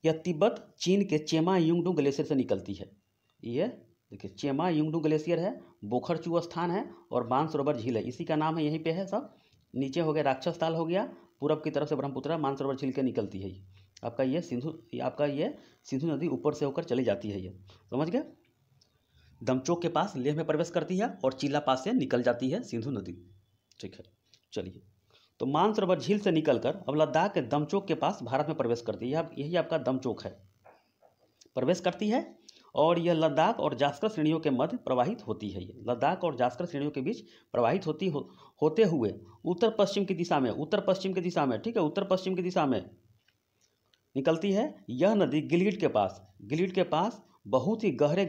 यह तिब्बत चीन के चेमा युंगडू ग्लेशियर से निकलती है। ये देखिए चेमा युंगडू ग्लेशियर है, बोखरचू स्थान है और मानसरोवर झील है, इसी का नाम है, यहीं पे है सब। नीचे हो गया राक्षस ताल हो गया, पूरब की तरफ से ब्रह्मपुत्र मानसरोवर झील के निकलती है। आपका ये सिंधु नदी ऊपर से होकर चली जाती है, ये समझ गए। दमचोक के पास लेह में प्रवेश करती है और चिल्ला पास से निकल जाती है सिंधु नदी। ठीक है, चलिए तो मानसरोवर झील से निकलकर अब लद्दाख के दमचोक के पास भारत में प्रवेश करती है। यही आपका दमचोक है, प्रवेश करती है और यह लद्दाख और जास्कर श्रेणियों के मध्य प्रवाहित होती है। ये लद्दाख और जास्कर श्रेणियों के बीच प्रवाहित होते हुए उत्तर पश्चिम की दिशा में, ठीक है, उत्तर पश्चिम की दिशा में निकलती है। यह नदी गिलगिट के पास बहुत ही गहरे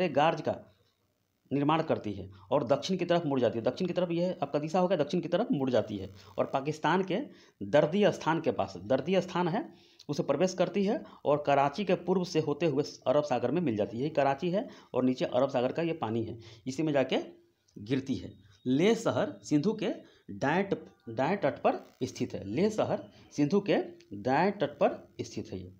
गार्ज का निर्माण करती है और दक्षिण की तरफ मुड़ जाती है। दक्षिण की तरफ यह आपका दिशा होगा, दक्षिण की तरफ मुड़ जाती है और पाकिस्तान के दर्दी स्थान के पास, दर्दी स्थान है, उसे प्रवेश करती है और कराची के पूर्व से होते हुए अरब सागर में मिल जाती है। यही कराची है और नीचे अरब सागर का ये पानी है, इसी में जाके गिरती है। लेह शहर सिंधु के दाएं तट पर स्थित है। लेह शहर सिंधु के दाएं तट पर स्थित है। ये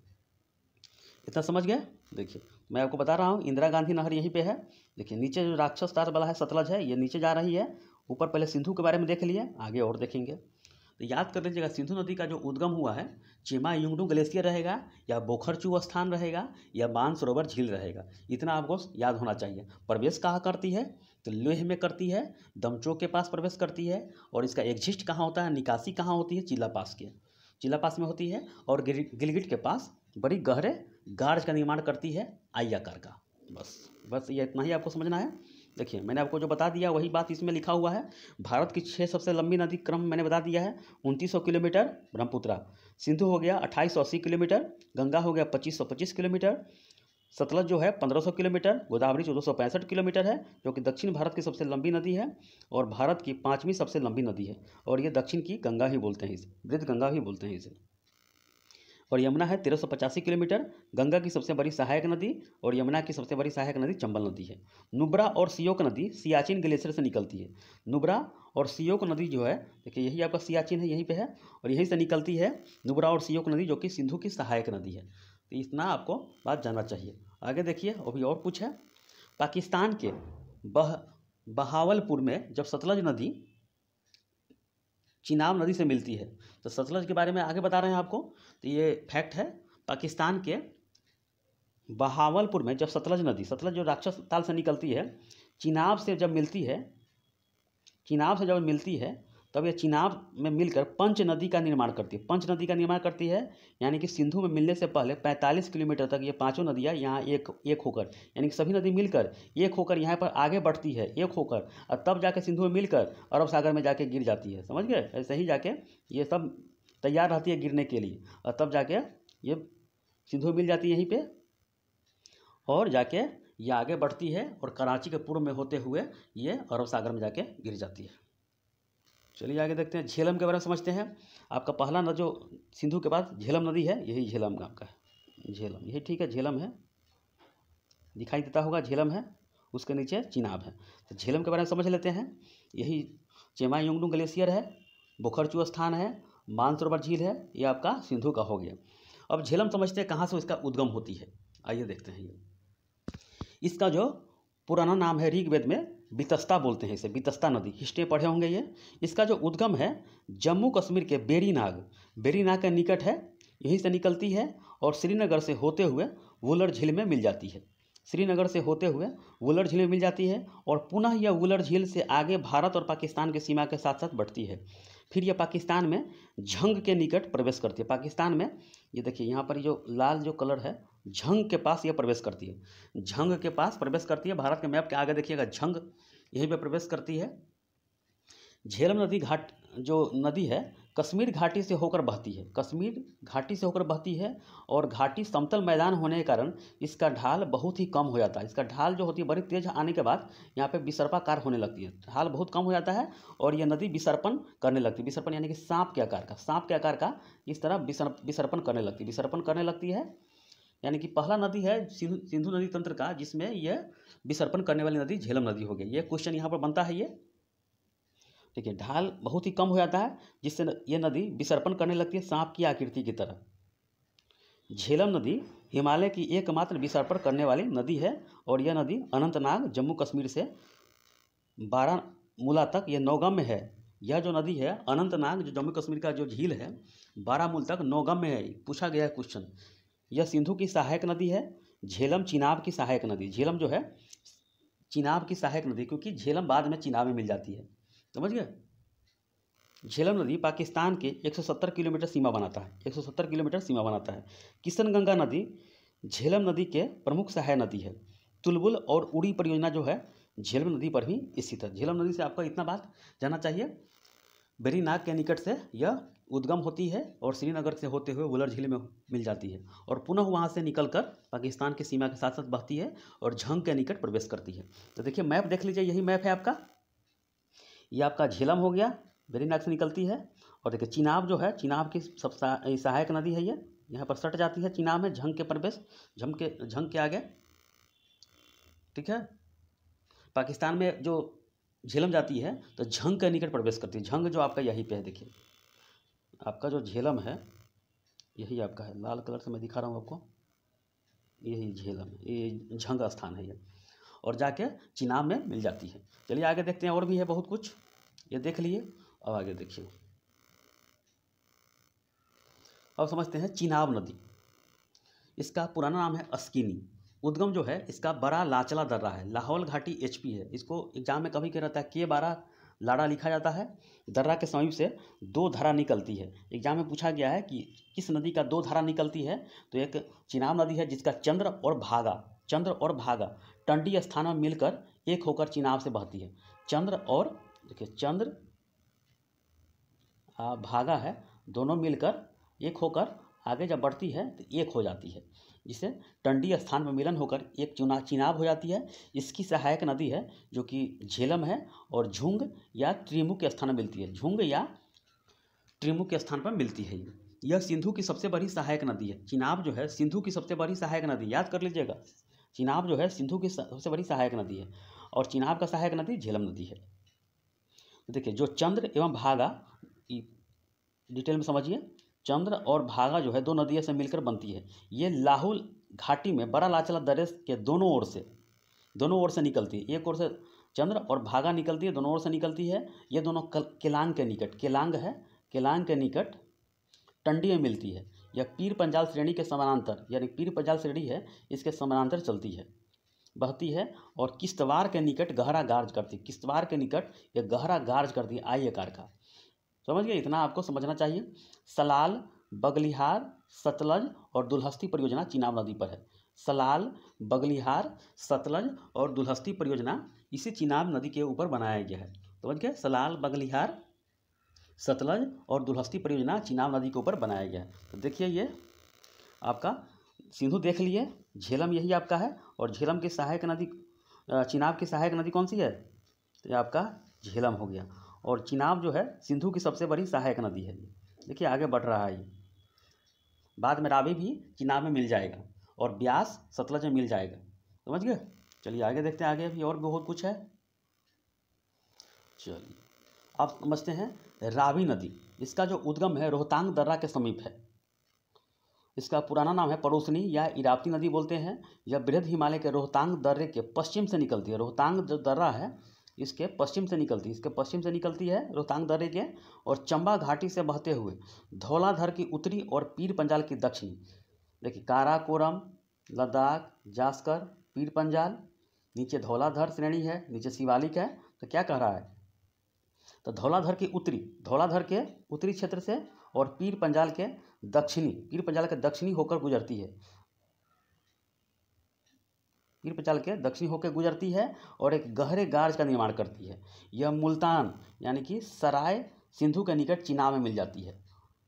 इतना समझ गए। देखिए मैं आपको बता रहा हूँ इंदिरा गांधी नहर यहीं पे है। देखिए नीचे जो राक्षस ताल वाला है सतलज है, ये नीचे जा रही है। ऊपर पहले सिंधु के बारे में देख लिए, आगे और देखेंगे। तो याद कर लीजिएगा सिंधु नदी का जो उद्गम हुआ है चेमा युंगडू ग्लेशियर रहेगा, या बोखरचू स्थान रहेगा, या मानसरोवर झील रहेगा, इतना आपको याद होना चाहिए। प्रवेश कहाँ करती है तो लेह में करती है, दमचोक के पास प्रवेश करती है, और इसका एग्जिस्ट कहाँ होता है, निकासी कहाँ होती है, चिल्ला पास में होती है, और गिलगिट के पास बड़ी गहरे गार्ज का निर्माण करती है आयताकार का। बस ये इतना ही आपको समझना है। देखिए मैंने आपको जो बता दिया वही बात इसमें लिखा हुआ है। भारत की 6 सबसे लंबी नदी क्रम मैंने बता दिया है। 2900 किलोमीटर ब्रह्मपुत्रा, सिंधु हो गया 2880 किलोमीटर, गंगा हो गया 2525 किलोमीटर, सतलज जो है 1500 किलोमीटर, गोदावरी 1465 किलोमीटर है, जो कि दक्षिण भारत की सबसे लंबी नदी है और भारत की 5वीं सबसे लंबी नदी है। और ये दक्षिण की गंगा ही बोलते हैं इसे, वृद्ध गंगा ही बोलते हैं इसे। और यमुना है 1385 किलोमीटर, गंगा की सबसे बड़ी सहायक नदी, और यमुना की सबसे बड़ी सहायक नदी चंबल नदी है। नुब्रा और सियोक नदी सियाचिन ग्लेशियर से निकलती है। नुब्रा और सियोक नदी जो है देखिए यही आपका सियाचिन है, यहीं पे है, और यहीं से निकलती है नुब्रा और सियोक नदी, जो कि सिंधु की सहायक नदी है। तो इतना आपको बात जानना चाहिए। आगे देखिए अभी और कुछ है। पाकिस्तान के बहावलपुर में जब सतलज नदी चिनाब नदी से मिलती है, तो सतलज के बारे में आगे बता रहे हैं आपको। तो ये फैक्ट है, पाकिस्तान के बहावलपुर में जब सतलज जो राक्षस ताल से निकलती है, चिनाब से जब मिलती है तब ये चिनाब में मिलकर पंच नदी का निर्माण करती है। यानी कि सिंधु में मिलने से पहले 45 किलोमीटर तक ये पांचों नदियाँ यहाँ एक होकर, यानी कि सभी नदी मिलकर एक होकर यहाँ पर आगे बढ़ती है, एक होकर, और तब जाके सिंधु में मिलकर अरब सागर में जाके गिर जाती है। समझ गए, ऐसे ही जाके ये सब तैयार रहती है गिरने के लिए, और तब जाके ये सिंधु में मिल जाती है यहीं पर, और जाके ये आगे बढ़ती है और कराची के पूर्व में होते हुए ये अरब सागर में जाके गिर जाती है। चलिए आगे देखते हैं, झेलम के बारे में समझते हैं। आपका पहला नदी जो सिंधु के बाद झेलम नदी है, यही झेलम का आपका है, झेलम यही ठीक है, झेलम है, दिखाई देता होगा, झेलम है, उसके नीचे चिनाब है। तो झेलम के बारे में समझ लेते हैं। यही चेमायुंगडू ग्लेशियर है, बोखरचू स्थान है, मानसरोवर झील है, ये आपका सिंधु का हो गया। अब झेलम समझते हैं कहाँ से इसका उद्गम होती है, आइए देखते हैं। ये इसका जो पुराना नाम है ऋग्वेद में वितस्ता बोलते हैं इसे, वितस्ता नदी, हिस्ट्री पढ़े होंगे ये। इसका जो उद्गम है जम्मू कश्मीर के बेरीनाग के निकट है, यहीं से निकलती है और श्रीनगर से होते हुए वुलर झील में मिल जाती है। श्रीनगर से होते हुए वुलर झील में मिल जाती है और पुनः यह वुलर झील से आगे भारत और पाकिस्तान की सीमा के साथ साथ बढ़ती है। फिर यह पाकिस्तान में झंग के निकट प्रवेश करती है। पाकिस्तान में ये देखिए यहाँ पर जो लाल जो कलर है, झंग के पास यह प्रवेश करती है, झंग के पास प्रवेश करती है। भारत के मैप के आगे देखिएगा झंग, यहीं पे प्रवेश करती है। झेलम नदी घाट जो नदी है कश्मीर घाटी से होकर बहती है, कश्मीर घाटी से होकर बहती है और घाटी समतल मैदान होने के कारण इसका ढाल बहुत ही कम हो जाता है। इसका ढाल जो होती है बड़ी तेज आने के बाद यहाँ पे विसर्पाकार होने लगती है, ढाल बहुत कम हो जाता है और यह नदी विसर्पण करने लगती है। विसर्पण यानी कि सांप के आकार का इस तरह विसर्पण करने लगती है। यानी कि पहला नदी है सिंधु नदी तंत्र का जिसमें यह विसर्पण करने वाली नदी झेलम नदी हो गई। ये क्वेश्चन यहाँ पर बनता है। ये देखिए ढाल बहुत ही कम हो जाता है जिससे ये नदी विसर्पण करने लगती है सांप की आकृति की तरह। झेलम नदी हिमालय की एकमात्र विसर्पण करने वाली नदी है और यह नदी अनंतनाग जम्मू कश्मीर से बारामूला तक ये नौगम्य है। यह जो नदी है अनंतनाग जो जम्मू कश्मीर का जो झील है बारामूला तक नौगम्य है। पूछा गया है क्वेश्चन। यह सिंधु की सहायक नदी है, झेलम चिनाब की सहायक नदी। झेलम जो है चिनाब की सहायक नदी क्योंकि झेलम बाद में चिनाब में मिल जाती है, समझ गए। झेलम नदी पाकिस्तान के 170 किलोमीटर सीमा बनाता है, 170 किलोमीटर सीमा बनाता है। किशनगंगा नदी झेलम नदी के प्रमुख सहायक नदी है। तुलबुल और उड़ी परियोजना जो है झेलम नदी पर ही स्थित है। झेलम नदी से आपको इतना बात जानना चाहिए, बेरीनाग के निकट से यह उद्गम होती है और श्रीनगर से होते हुए वुलर झील में मिल जाती है और पुनः वहाँ से निकलकर पाकिस्तान की सीमा के साथ साथ बहती है और झंग के निकट प्रवेश करती है। तो देखिए मैप देख लीजिए, यही मैप है आपका। ये आपका झेलम हो गया, बेरीनाग से निकलती है। और देखिए चिनाब जो है, चिनाब की सब सहायक नदी है, ये यहाँ पर सट जाती है चिनाब में, झंग के प्रवेश झंग के आगे, ठीक है। पाकिस्तान में जो झेलम जाती है तो झंग के निकट प्रवेश करती है। झंग जो आपका यहीं पे है, देखिए आपका जो झेलम है यही आपका है, लाल कलर से मैं दिखा रहा हूँ आपको, यही झेलम, ये झंग स्थान है ये, और जाके चिनाब में मिल जाती है। चलिए आगे देखते हैं, और भी है बहुत कुछ, ये देख लिए। अब आगे देखिए, अब समझते हैं चिनाब नदी। इसका पुराना नाम है अस्किनी। उद्गम जो है इसका बड़ा लाचला दर्रा है, लाहौल घाटी एचपी है। इसको एग्जाम में कभी कह रहता है के12 लाड़ा लिखा जाता है। दर्रा के समीप से दो धारा निकलती है। एग्जाम में पूछा गया है कि किस नदी का दो धारा निकलती है, तो एक चिनाब नदी है जिसका चंद्र और भागा टंडी स्थान में मिलकर एक होकर चिनाब से बहती है। चंद्र और देखिए चंद्र भागा है, दोनों मिलकर एक होकर आगे जब बढ़ती है तो एक हो जाती है, जिसे टंडी स्थान में मिलन होकर एक चिनाब हो जाती है। इसकी सहायक नदी है जो कि झेलम है और झुंग या त्रिमुख के स्थान में मिलती है, झुंग या त्रिमुख के स्थान पर मिलती है। यह सिंधु की सबसे बड़ी सहायक नदी है। चिनाब जो है सिंधु की सबसे बड़ी सहायक नदी, याद कर लीजिएगा। चिनाब जो है सिंधु की सबसे बड़ी सहायक नदी है और चिनाब का सहायक नदी झेलम नदी है। देखिए जो चंद्र एवं भागा, डिटेल में समझिए, चंद्र और भागा जो है दो नदियों से मिलकर बनती है। ये लाहौल घाटी में बड़ा लाचला दर्रे के दोनों ओर से निकलती है। एक ओर से चंद्र और भागा निकलती है, दोनों ओर से निकलती है। ये दोनों केलांग के निकट, केलांग के निकट टंडी में मिलती है। यह पीर पंजाल श्रेणी के समानांतर, यानी पीर पंजाल श्रेणी है इसके समानांतर चलती है, बहती है और किश्तवाड़ के निकट गहरा गार्ज करती है। किश्तवाड़ के निकट यह गहरा गार्ज करती है, आई आकार का। समझ गए, इतना आपको समझना चाहिए। सलाल, बगलिहार, सतलज और दुल्हस्ती परियोजना चिनाब नदी पर है। सलाल, बगलिहार, सतलज और दुल्हस्ती परियोजना इसी चिनाब नदी के ऊपर बनाया गया है। समझ गए, सलाल, बगलिहार, सतलज और दुल्हस्ती परियोजना चिनाब नदी के ऊपर बनाया गया है। तो देखिए ये आपका सिंधु देख लिए, झेलम यही आपका है और झेलम की सहायक नदी, चिनाब की सहायक नदी कौन सी है, तो ये आपका झेलम हो गया। और चिनाब जो है सिंधु की सबसे बड़ी सहायक नदी है। ये देखिए आगे बढ़ रहा है। ये बाद में रावी भी चिनाब में मिल जाएगा और ब्यास सतलज में मिल जाएगा। समझ गए? चलिए आगे देखते हैं, आगे अभी और बहुत कुछ है। चलिए अब समझते हैं रावी नदी। इसका जो उद्गम है रोहतांग दर्रा के समीप है। इसका पुराना नाम है पड़ोसनी या इरावती नदी बोलते हैं। यह बृहद हिमालय के रोहतांग दर्रे के पश्चिम से निकलती है। रोहतांग जो दर्रा है इसके पश्चिम से निकलती है, रोहतांग दर्रे के, और चंबा घाटी से बहते हुए धौलाधर की उत्तरी और पीर पंजाल की दक्षिणी। देखिए काराकोरम, लद्दाख, जास्कर, पीर पंजाल, नीचे धौलाधर श्रेणी है, नीचे शिवालिक है। तो क्या कह रहा है? तो धौलाधर के उत्तरी क्षेत्र से और पीर पंजाल के दक्षिणी होकर गुजरती है और एक गहरे गार्ज का निर्माण करती है। यह मुल्तान यानी कि सराय सिंधु के निकट चिनाब में मिल जाती है।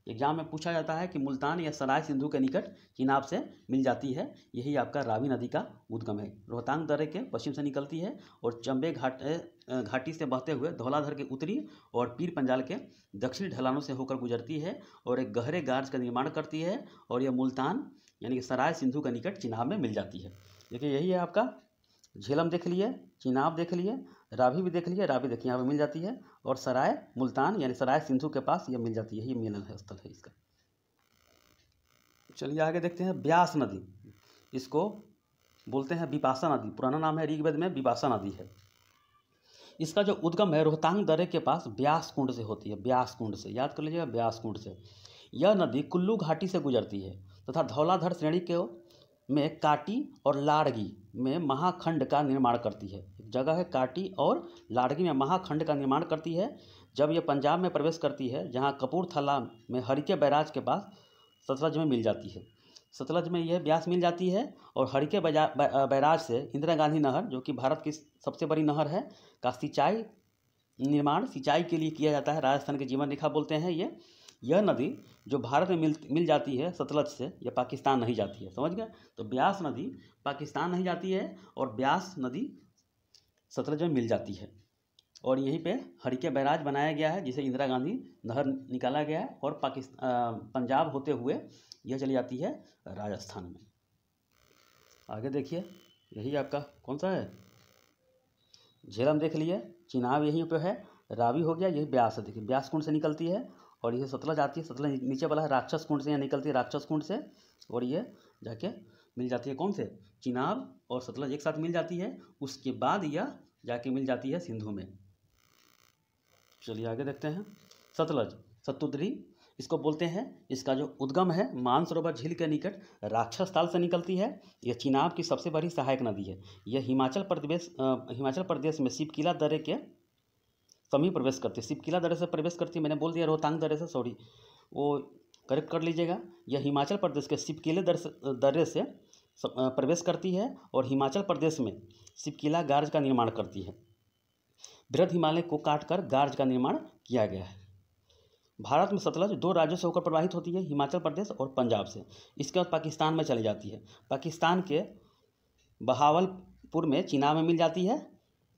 एग्जाम में पूछा जाता है कि मुल्तान या सराय सिंधु के निकट चिनाब से मिल जाती है। यही आपका रावी नदी का उद्गम है। रोहतांग दर्रे के पश्चिम से निकलती है और चंबे घाटी से बहते हुए धौलाधर के उत्तरी और पीर पंजाल के दक्षिणी ढलानों से होकर गुजरती है और एक गहरे गार्ज का निर्माण करती है और यह मुल्तान यानी कि सराय सिंधु के निकट चिनाब में मिल जाती है। देखिए यही है आपका। झेलम देख लिए, चिनाब देख लिए, रावी भी देख लिए। रावी देखिए यहाँ पर मिल जाती है और सराय मुल्तान यानी सराय सिंधु के पास ये मिल जाती है। ये मिलन है, स्थल है इसका। चलिए आगे देखते हैं ब्यास नदी। इसको बोलते हैं बिपाशा नदी। पुराना नाम है ऋग्वेद में बिपाशा नदी है। इसका जो उद्गम है रोहतांग दर्रे के पास ब्यास कुंड से होती है। ब्यास कुंड से, याद कर लीजिएगा, ब्यास कुंड से। यह नदी कुल्लू घाटी से गुजरती है तथा धौलाधर श्रेणी के में काटी और लाड़गी में महाखंड का निर्माण करती है। एक जगह है काटी और लाड़गी में महाखंड का निर्माण करती है। जब यह पंजाब में प्रवेश करती है, जहाँ कपूरथला में हरिके बैराज के पास सतलज में मिल जाती है। सतलज में यह ब्यास मिल जाती है और हरिके बैराज से इंदिरा गांधी नहर, जो कि भारत की सबसे बड़ी नहर है, का सिंचाई के लिए किया जाता है। राजस्थान की जीवन रेखा बोलते हैं ये। यह नदी जो भारत में मिल जाती है सतलज से, यह पाकिस्तान नहीं जाती है। समझ गए? तो ब्यास नदी पाकिस्तान नहीं जाती है और ब्यास नदी सतलज में मिल जाती है और यहीं पे हरिके बैराज बनाया गया है, जिसे इंदिरा गांधी नहर निकाला गया है और पंजाब होते हुए यह चली जाती है राजस्थान में। आगे देखिए, यही आपका कौन सा है? झेलम देख लिए, चिनाब यहीं पे है, रावी हो गया, यही ब्यास है। देखिए ब्यास कुंड से निकलती है और यह सतलज आती है। सतलज नीचे वाला है राक्षस कुंड से, यहाँ निकलती है राक्षस कुंड से और ये जाके मिल जाती है कौन से? चिनाब और सतलज एक साथ मिल जाती है। उसके बाद यह जाके मिल जाती है सिंधु में। चलिए आगे देखते हैं। सतलज, सतुद्री इसको बोलते हैं। इसका जो उद्गम है मानसरोवर झील के निकट राक्षस ताल से निकलती है। यह चिनाब की सबसे बड़ी सहायक नदी है। यह हिमाचल प्रदेश में सिपकिला दर्रे के समीप प्रवेश करती है। सिपकिला दर्रे से प्रवेश करती है, मैंने बोल दिया रोहतांग दर्रे से, सॉरी वो करेक्ट कर लीजिएगा। यह हिमाचल प्रदेश के सिपकिले दर्रे से प्रवेश करती है और हिमाचल प्रदेश में सिपकिला गार्ज का निर्माण करती है। बृहद हिमालय को काटकर गार्ज का निर्माण किया गया है। भारत में सतलज 2 राज्यों से होकर प्रवाहित होती है, हिमाचल प्रदेश और पंजाब से। इसके बाद पाकिस्तान में चली जाती है। पाकिस्तान के बहावलपुर में चिनाब में मिल जाती है।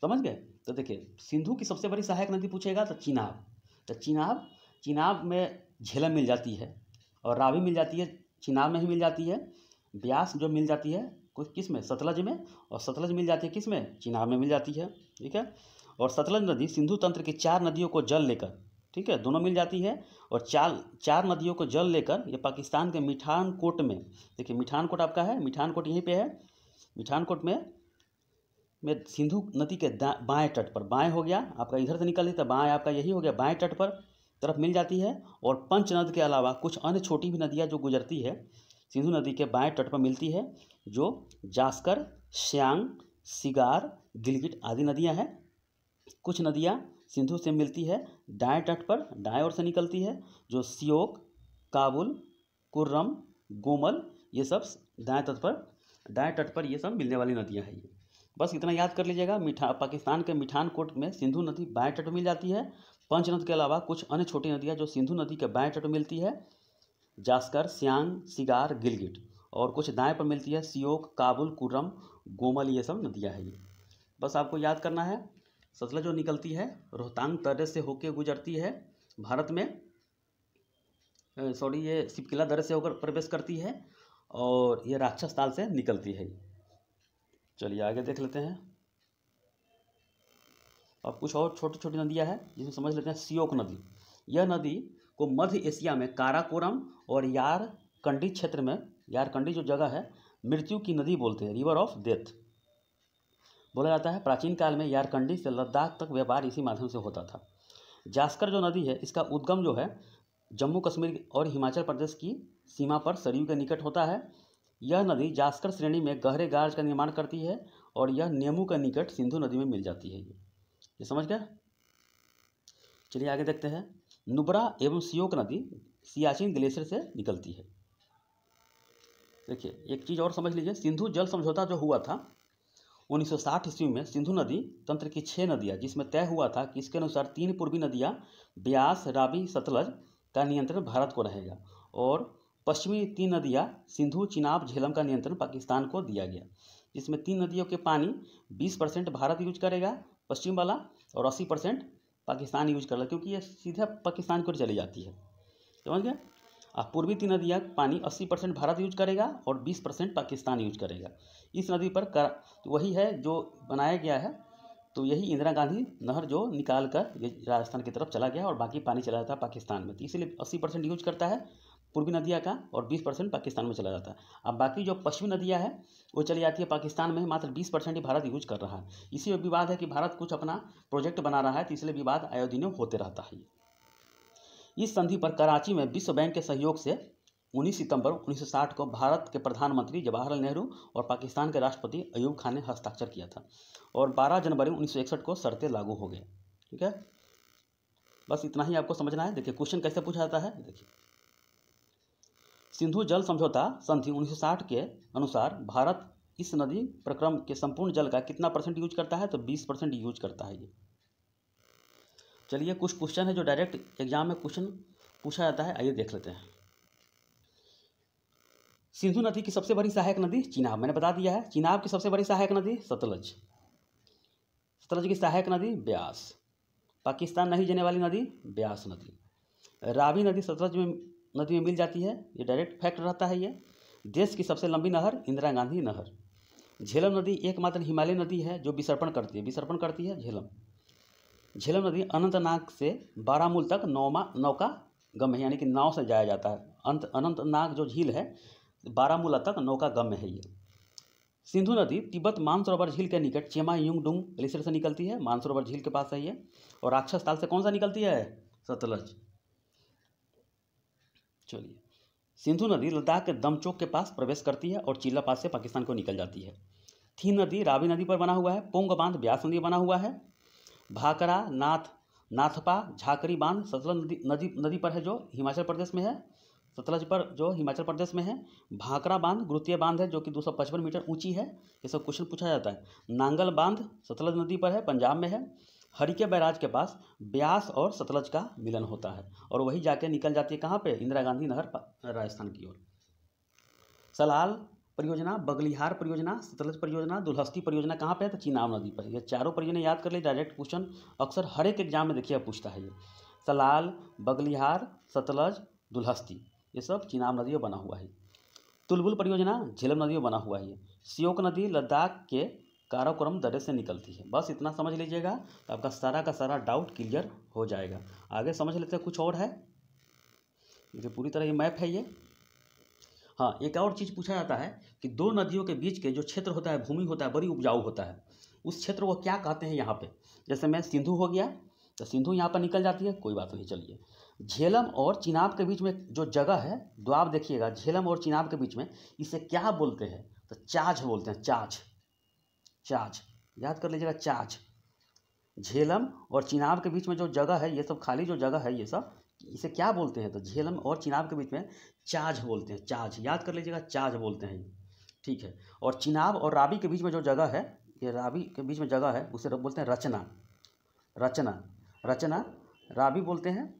समझ गए? तो देखिए सिंधु की सबसे बड़ी सहायक नदी पूछेगा तो चिनाब। तो चिनाब में झेलम मिल जाती है और रावी मिल जाती है, चिनाब में ही मिल जाती है। ब्यास जो मिल जाती है कुछ किस में? सतलज में। और सतलज मिल जाती है किस में? चिनाब में मिल जाती है। ठीक है। और सतलज नदी सिंधु तंत्र की 4 नदियों को जल लेकर, ठीक है, दोनों मिल जाती है और 4 नदियों को जल लेकर ये पाकिस्तान के मिठानकोट में, देखिए मिठानकोट आपका है, मिठानकोट यहीं पे है। मिठानकोट में सिंधु नदी के बाएं तट पर, बाएं हो गया आपका, इधर से निकल रही तो बाएं आपका यही हो गया, बाएं तट पर तरफ मिल जाती है। और पंचनद के अलावा कुछ अन्य छोटी भी नदियाँ जो गुजरती है सिंधु नदी के बाएं तट पर मिलती है, जो जास्कर, श्यांग, सिगार, गिलगिट आदि नदियाँ हैं। कुछ नदियाँ सिंधु से मिलती है दाएं तट पर, दाएं ओर से निकलती है, जो सियोक, काबुल, कुर्रम, गोमल, ये सब दाएं तट पर ये सब मिलने वाली नदियाँ हैं। ये बस इतना याद कर लीजिएगा। पाकिस्तान के मिठानकोट में सिंधु नदी बाएं तट पर मिल जाती है। पंचनद के अलावा कुछ अन्य छोटी नदियाँ जो सिंधु नदी के बाएं तट पर मिलती है, जास्कर, सियांग, सिगार, गिलगिट, और कुछ दाएं पर मिलती है सियोक, काबुल, कुर्रम, गोमल, ये सब नदियाँ हैं। ये बस आपको याद करना है। सतलज जो निकलती है रोहतांग दर्रे से होकर गुजरती है भारत में, सॉरी ये सिपकिला दर्रे से होकर प्रवेश करती है और ये राक्षस ताल से निकलती है। चलिए आगे देख लेते हैं। अब कुछ और छोटी छोटी नदियां हैं जिसमें समझ लेते हैं। सियोक नदी, यह नदी को मध्य एशिया में काराकोरम और यारकंडी क्षेत्र में, यारकंडी जो जगह है, मृत्यु की नदी बोलते हैं, रिवर ऑफ डेथ बोला जाता है। प्राचीन काल में यारकंडी से लद्दाख तक व्यापार इसी माध्यम से होता था। जास्कर जो नदी है इसका उद्गम जो है जम्मू कश्मीर और हिमाचल प्रदेश की सीमा पर सरयू के निकट होता है। यह नदी जास्कर श्रेणी में गहरे गार्ज का निर्माण करती है और यह नेमू के निकट सिंधु नदी में मिल जाती है। ये समझ गया। चलिए आगे देखते हैं। नुब्रा एवं सियोक नदी सियाचिन ग्लेशियर से निकलती है। देखिए एक चीज़ और समझ लीजिए, सिंधु जल समझौता जो हुआ था 1960 ईस्वी में, सिंधु नदी तंत्र की 6 नदियाँ जिसमें तय हुआ था कि इसके अनुसार 3 पूर्वी नदियाँ ब्यास, रावी, सतलज का नियंत्रण भारत को रहेगा और पश्चिमी 3 नदियाँ सिंधु, चिनाब, झेलम का नियंत्रण पाकिस्तान को दिया गया। जिसमें 3 नदियों के पानी 20% भारत यूज करेगा पश्चिम वाला और 80% पाकिस्तान यूज कर रहा है, क्योंकि ये सीधा पाकिस्तान को चली जाती है। समझ गए। अब पूर्वी 3 नदियाँ पानी 80% भारत यूज करेगा और 20% पाकिस्तान यूज करेगा। इस नदी पर तो वही है जो बनाया गया है, तो यही इंदिरा गांधी नहर जो निकाल कर ये राजस्थान की तरफ चला गया और बाकी पानी चला जाता है पाकिस्तान में। तो इसलिए 80% यूज करता है पूर्वी नदियाँ का और 20% पाकिस्तान में चला जाता है। अब बाकी जो पश्चिमी नदियाँ हैं वो चली जाती है पाकिस्तान में, मात्र 20% ही भारत यूज कर रहा है। इसी में विवाद है कि भारत कुछ अपना प्रोजेक्ट बना रहा है, तो इसलिए विवाद आए दिनों होते रहता है। इस संधि पर कराची में विश्व बैंक के सहयोग से 19 सितंबर 1960 को भारत के प्रधानमंत्री जवाहरलाल नेहरू और पाकिस्तान के राष्ट्रपति अयूब खान ने हस्ताक्षर किया था और 12 जनवरी 1961 को शर्तें लागू हो गए। ठीक है, बस इतना ही आपको समझना है। देखिए क्वेश्चन कैसे पूछा जाता है। देखिए सिंधु जल समझौता संधि 1960 के अनुसार भारत इस नदी प्रक्रम के संपूर्ण जल का कितना % यूज करता है, तो 20% यूज करता है। ये चलिए कुछ क्वेश्चन है जो डायरेक्ट एग्जाम में क्वेश्चन पूछा जाता है, आइए देख लेते हैं। सिंधु नदी की सबसे बड़ी सहायक नदी चिनाब, मैंने बता दिया है। चिनाब की सबसे बड़ी सहायक नदी सतलज, सतलज की सहायक नदी ब्यास, पाकिस्तान नहीं जाने वाली नदी ब्यास नदी, रावी नदी सतलज में नदी में मिल जाती है, ये डायरेक्ट फैक्ट रहता है। ये देश की सबसे लंबी नहर इंदिरा गांधी नहर, झेलम नदी एकमात्र हिमालय नदी है जो विसर्पण करती है झेलम। झेलम नदी अनंतनाग से बारामूल तक नौका गम है, यानी कि नाव से जाया जाता है। अनंतनाग जो झील है बारामूला तक नौका गम है। ये सिंधु नदी तिब्बत मानसरोवर झील के निकट चेमा युंगडुंग ग्लेशियर से निकलती है, मानसरोवर झील के पास है ये। और राक्षस ताल से कौन सा निकलती है, सतलज। चलिए सिंधु नदी लद्दाख के दमचोक के पास प्रवेश करती है और चिल्ला पास से पाकिस्तान को निकल जाती है। थीन नदी रावी नदी पर बना हुआ है। पोंग बांध ब्यास नदी बना हुआ है। भाकरा नाथपा झाकरी बांध सतलज नदी पर है जो हिमाचल प्रदेश में है, सतलज पर जो हिमाचल प्रदेश में है। भाकरा बांध गुरुतीय बांध है जो कि 255 मीटर ऊंची है। ये सब क्वेश्चन पूछा जाता है। नांगल बांध सतलज नदी पर है, पंजाब में है। हरिके बैराज के पास ब्यास और सतलज का मिलन होता है और वही जाके निकल जाती है कहाँ पे, इंदिरा गांधी नहर राजस्थान की ओर। सलाल परियोजना, बगलिहार परियोजना, सतलज परियोजना, दुल्हस्ती परियोजना कहाँ पे है, तो चिनाब नदी पर। ये चारों परियोजना याद कर ले, डायरेक्ट क्वेश्चन अक्सर हर एक एग्जाम में देखिए पूछता है। ये सलाल, बगलिहार, सतलज, दुल्हस्ती, ये सब चिनाब नदी में बना हुआ है। तुलबुल परियोजना झेलम नदी में बना हुआ है। सियोक नदी लद्दाख के काराकोरम दर्रे से निकलती है। बस इतना समझ लीजिएगा तो आपका सारा का सारा डाउट क्लियर हो जाएगा। आगे समझ लेते हैं, कुछ और है। ये पूरी तरह ये मैप है ये। हाँ, एक और चीज़ पूछा जाता है कि 2 नदियों के बीच के जो क्षेत्र होता है, भूमि होता है, बड़ी उपजाऊ होता है, उस क्षेत्र को क्या कहते हैं यहाँ पे। जैसे मैं सिंधु हो गया तो सिंधु यहाँ पर निकल जाती है, कोई बात नहीं। चलिए झेलम और चिनाब के बीच में जो जगह है, द्वाब देखिएगा, झेलम और चिनाब के बीच में, इसे क्या बोलते हैं, तो चाझ बोलते हैं। चाझ याद कर लीजिएगा, चाझ। झेलम और चिनाब के बीच में जो जगह है, ये सब खाली जो जगह है, ये सब इसे क्या बोलते हैं, तो झेलम और चिनाब के बीच में चाझ बोलते हैं। चाझ याद कर लीजिएगा, चाझ बोलते हैं। ठीक है। और चिनाब और रावी के बीच में जो जगह है, ये रावी के बीच में जगह है, उसे बोलते हैं रचना। रावी बोलते हैं,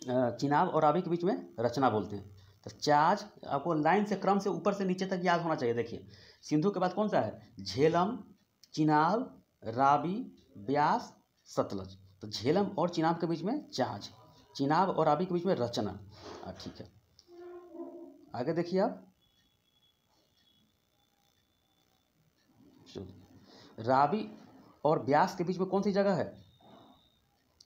चिनाब और रावी के बीच में रचना बोलते हैं। तो चाझ आपको लाइन से क्रम से ऊपर से नीचे तक याद होना चाहिए। देखिए सिंधु के बाद कौन सा है, झेलम, चिनाब, रावी, ब्यास, सतलज। तो झेलम और चिनाब के बीच में चाज, चिनाब और रावी के बीच में रचना। ठीक है, आगे देखिए आप। रावी और ब्यास के बीच में कौन सी जगह है?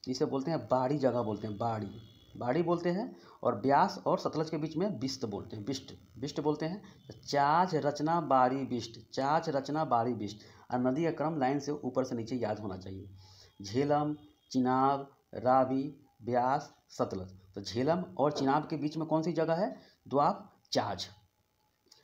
इसे बोलते हैं बाड़ी जगह बोलते हैं, बाड़ी, बाड़ी बोलते हैं। और ब्यास और सतलज के बीच में बिस्ट बोलते हैं, बिस्ट, बिस्ट बोलते हैं। चाज, रचना, बाड़ी, बिस्ट, चाज, रचना, बाड़ी, बिस्ट। और नदी का क्रम लाइन से ऊपर से नीचे याद होना चाहिए। झेलम, चिनाब, रावी, ब्यास, सतलज। तो झेलम और चिनाब के बीच में कौन सी जगह है? द्वाब, चाज।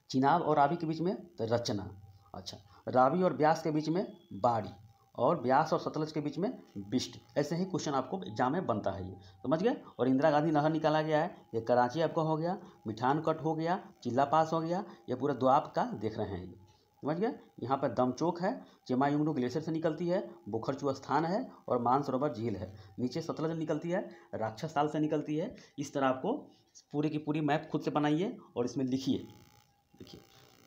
चिनाब और रावी के बीच में तो रचना। अच्छा, रावी और ब्यास के बीच में बाड़ी, और ब्यास और सतलज के बीच में बिस्ट। ऐसे ही क्वेश्चन आपको एग्जाम में बनता है, ये समझ गए। और इंदिरा गांधी नहर निकाला गया है, ये कराची आपका हो गया, मिठान कट हो गया, चिल्ला पास हो गया, ये पूरा द्वाब का देख रहे हैं, ये समझ गए। यहाँ पर दमचोक है, चेमायुंगडू ग्लेशियर से निकलती है, बोखरचू स्थान है, और मानसरोवर झील है। नीचे सतलज निकलती है, राक्षस ताल से निकलती है। इस तरह आपको पूरी की पूरी मैप खुद से बनाइए और इसमें लिखिए। देखिए,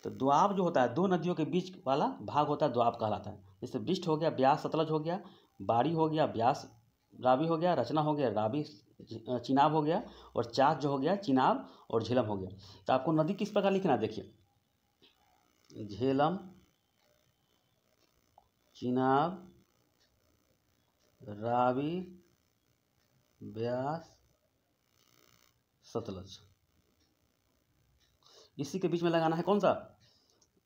तो द्वाब जो होता है, दो नदियों के बीच वाला भाग होता है, द्वाब कहलाता है। जैसे बिस्ट हो गया, ब्यास सतलज हो गया, बाड़ी हो गया, ब्यास रावी हो गया, रचना हो गया, रावी चिनाब हो गया, और चास जो हो गया चिनाब और झेलम हो गया। तो आपको नदी किस प्रकार लिखना है? देखिए, झेलम, चिनाब, रावी, ब्यास, सतलज। इसी के बीच में लगाना है कौन सा?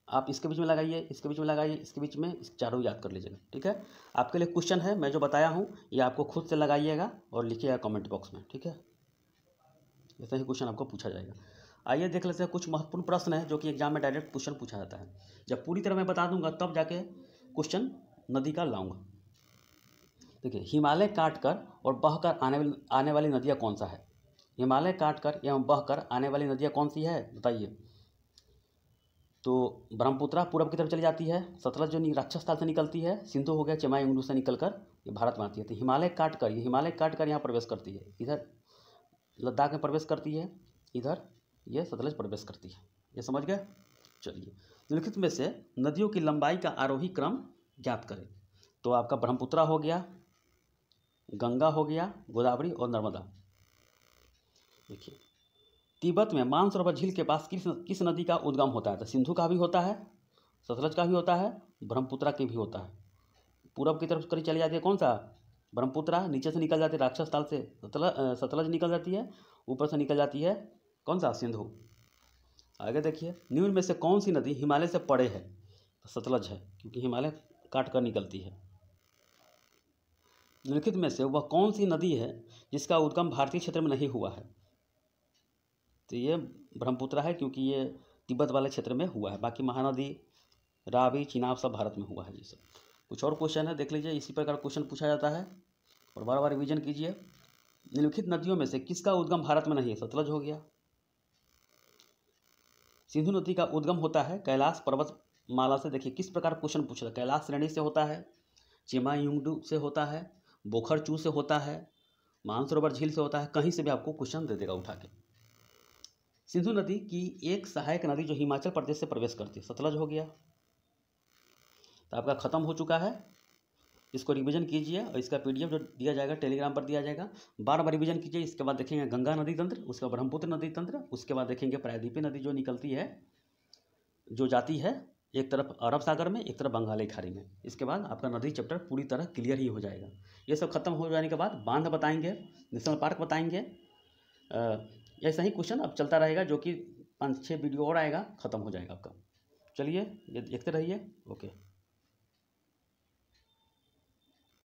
आप इसके बीच में लगाइए, इसके बीच में लगाइए, इसके बीच में, इस चारों याद कर लीजिएगा, ठीक है। आपके लिए क्वेश्चन है, मैं जो बताया हूँ ये आपको खुद से लगाइएगा और लिखिएगा कमेंट बॉक्स में, ठीक है। ऐसा ही क्वेश्चन आपको पूछा जाएगा। आइए देख लेते हैं कुछ महत्वपूर्ण प्रश्न है जो कि एग्जाम में डायरेक्ट क्वेश्चन पूछा जाता है। जब पूरी तरह मैं बता दूंगा तब जाके क्वेश्चन नदी का लाऊंगा। देखिए, हिमालय काट कर और बहकर आने वाली नदियाँ कौन सा है? हिमालय काट कर एवं बहकर आने वाली नदियाँ कौन सी है, बताइए। तो ब्रह्मपुत्रा पूर्व की तरफ चली जाती है, सतलज जो राक्षस ताल से निकलती है, सिंधु हो गया चेमायुंगडू से निकलकर ये भारत में आती है। तो हिमालय काट कर यहाँ प्रवेश करती है, इधर लद्दाख में प्रवेश करती है, इधर ये सतलज प्रवेश करती है। ये समझ गए। चलिए, निम्नलिखित में से नदियों की लंबाई का आरोही क्रम ज्ञात करें। तो आपका ब्रह्मपुत्रा हो गया, गंगा हो गया, गोदावरी और नर्मदा। देखिए, तिब्बत में मानसरोवर झील के पास किस नदी का उद्गम होता है? तो सिंधु का भी होता है, सतलज का भी होता है, ब्रह्मपुत्रा के भी होता है। पूरब की तरफ करी चली जाती है कौन सा? ब्रह्मपुत्रा। नीचे से निकल जाती है राक्षस ताल से सतलज निकल जाती है, ऊपर से निकल जाती है कौन सा? सिंधु। आगे देखिए, निम्न में से कौन सी नदी हिमालय से पड़े है? तो सतलज है, क्योंकि हिमालय काट कर निकलती है। निम्नलिखित में से वह कौन सी नदी है जिसका उद्गम भारतीय क्षेत्र में नहीं हुआ है? तो ये ब्रह्मपुत्रा है, क्योंकि ये तिब्बत वाले क्षेत्र में हुआ है। बाकी महानदी, रावी, चिनाब सब भारत में हुआ है। ये सब कुछ और क्वेश्चन है, देख लीजिए। इसी प्रकार क्वेश्चन पूछा जाता है और बार बार रिवीजन कीजिए। निम्नलिखित नदियों में से किसका उद्गम भारत में नहीं है? सतलज हो गया। सिंधु नदी का उद्गम होता है कैलाश पर्वत माला से। देखिए किस प्रकार क्वेश्चन पूछ रहा है। कैलाश श्रेणी से होता है, चेमायुंगडू से होता है, बोखरचू से होता है, मानसरोवर झील से होता है, कहीं से भी आपको क्वेश्चन दे देगा उठा के। सिंधु नदी की एक सहायक नदी जो हिमाचल प्रदेश से प्रवेश करती है, सतलज हो गया। तो आपका ख़त्म हो चुका है। इसको रिवीजन कीजिए और इसका पीडीएफ जो दिया जाएगा टेलीग्राम पर दिया जाएगा, बार बार रिवीजन कीजिए। इसके बाद देखेंगे गंगा नदी तंत्र, उसके बाद ब्रह्मपुत्र नदी तंत्र, उसके बाद देखेंगे प्रायद्वीपीय नदी जो निकलती है, जो जाती है एक तरफ अरब सागर में, एक तरफ बंगाली खाड़ी में। इसके बाद आपका नदी चैप्टर पूरी तरह क्लियर ही हो जाएगा। ये सब खत्म हो जाने के बाद बांध बताएंगे, नेशनल पार्क बताएंगे। ऐसा ही क्वेश्चन अब चलता रहेगा, जो कि 5-6 वीडियो और आएगा, ख़त्म हो जाएगा आपका। चलिए, ये देखते रहिए। ओके।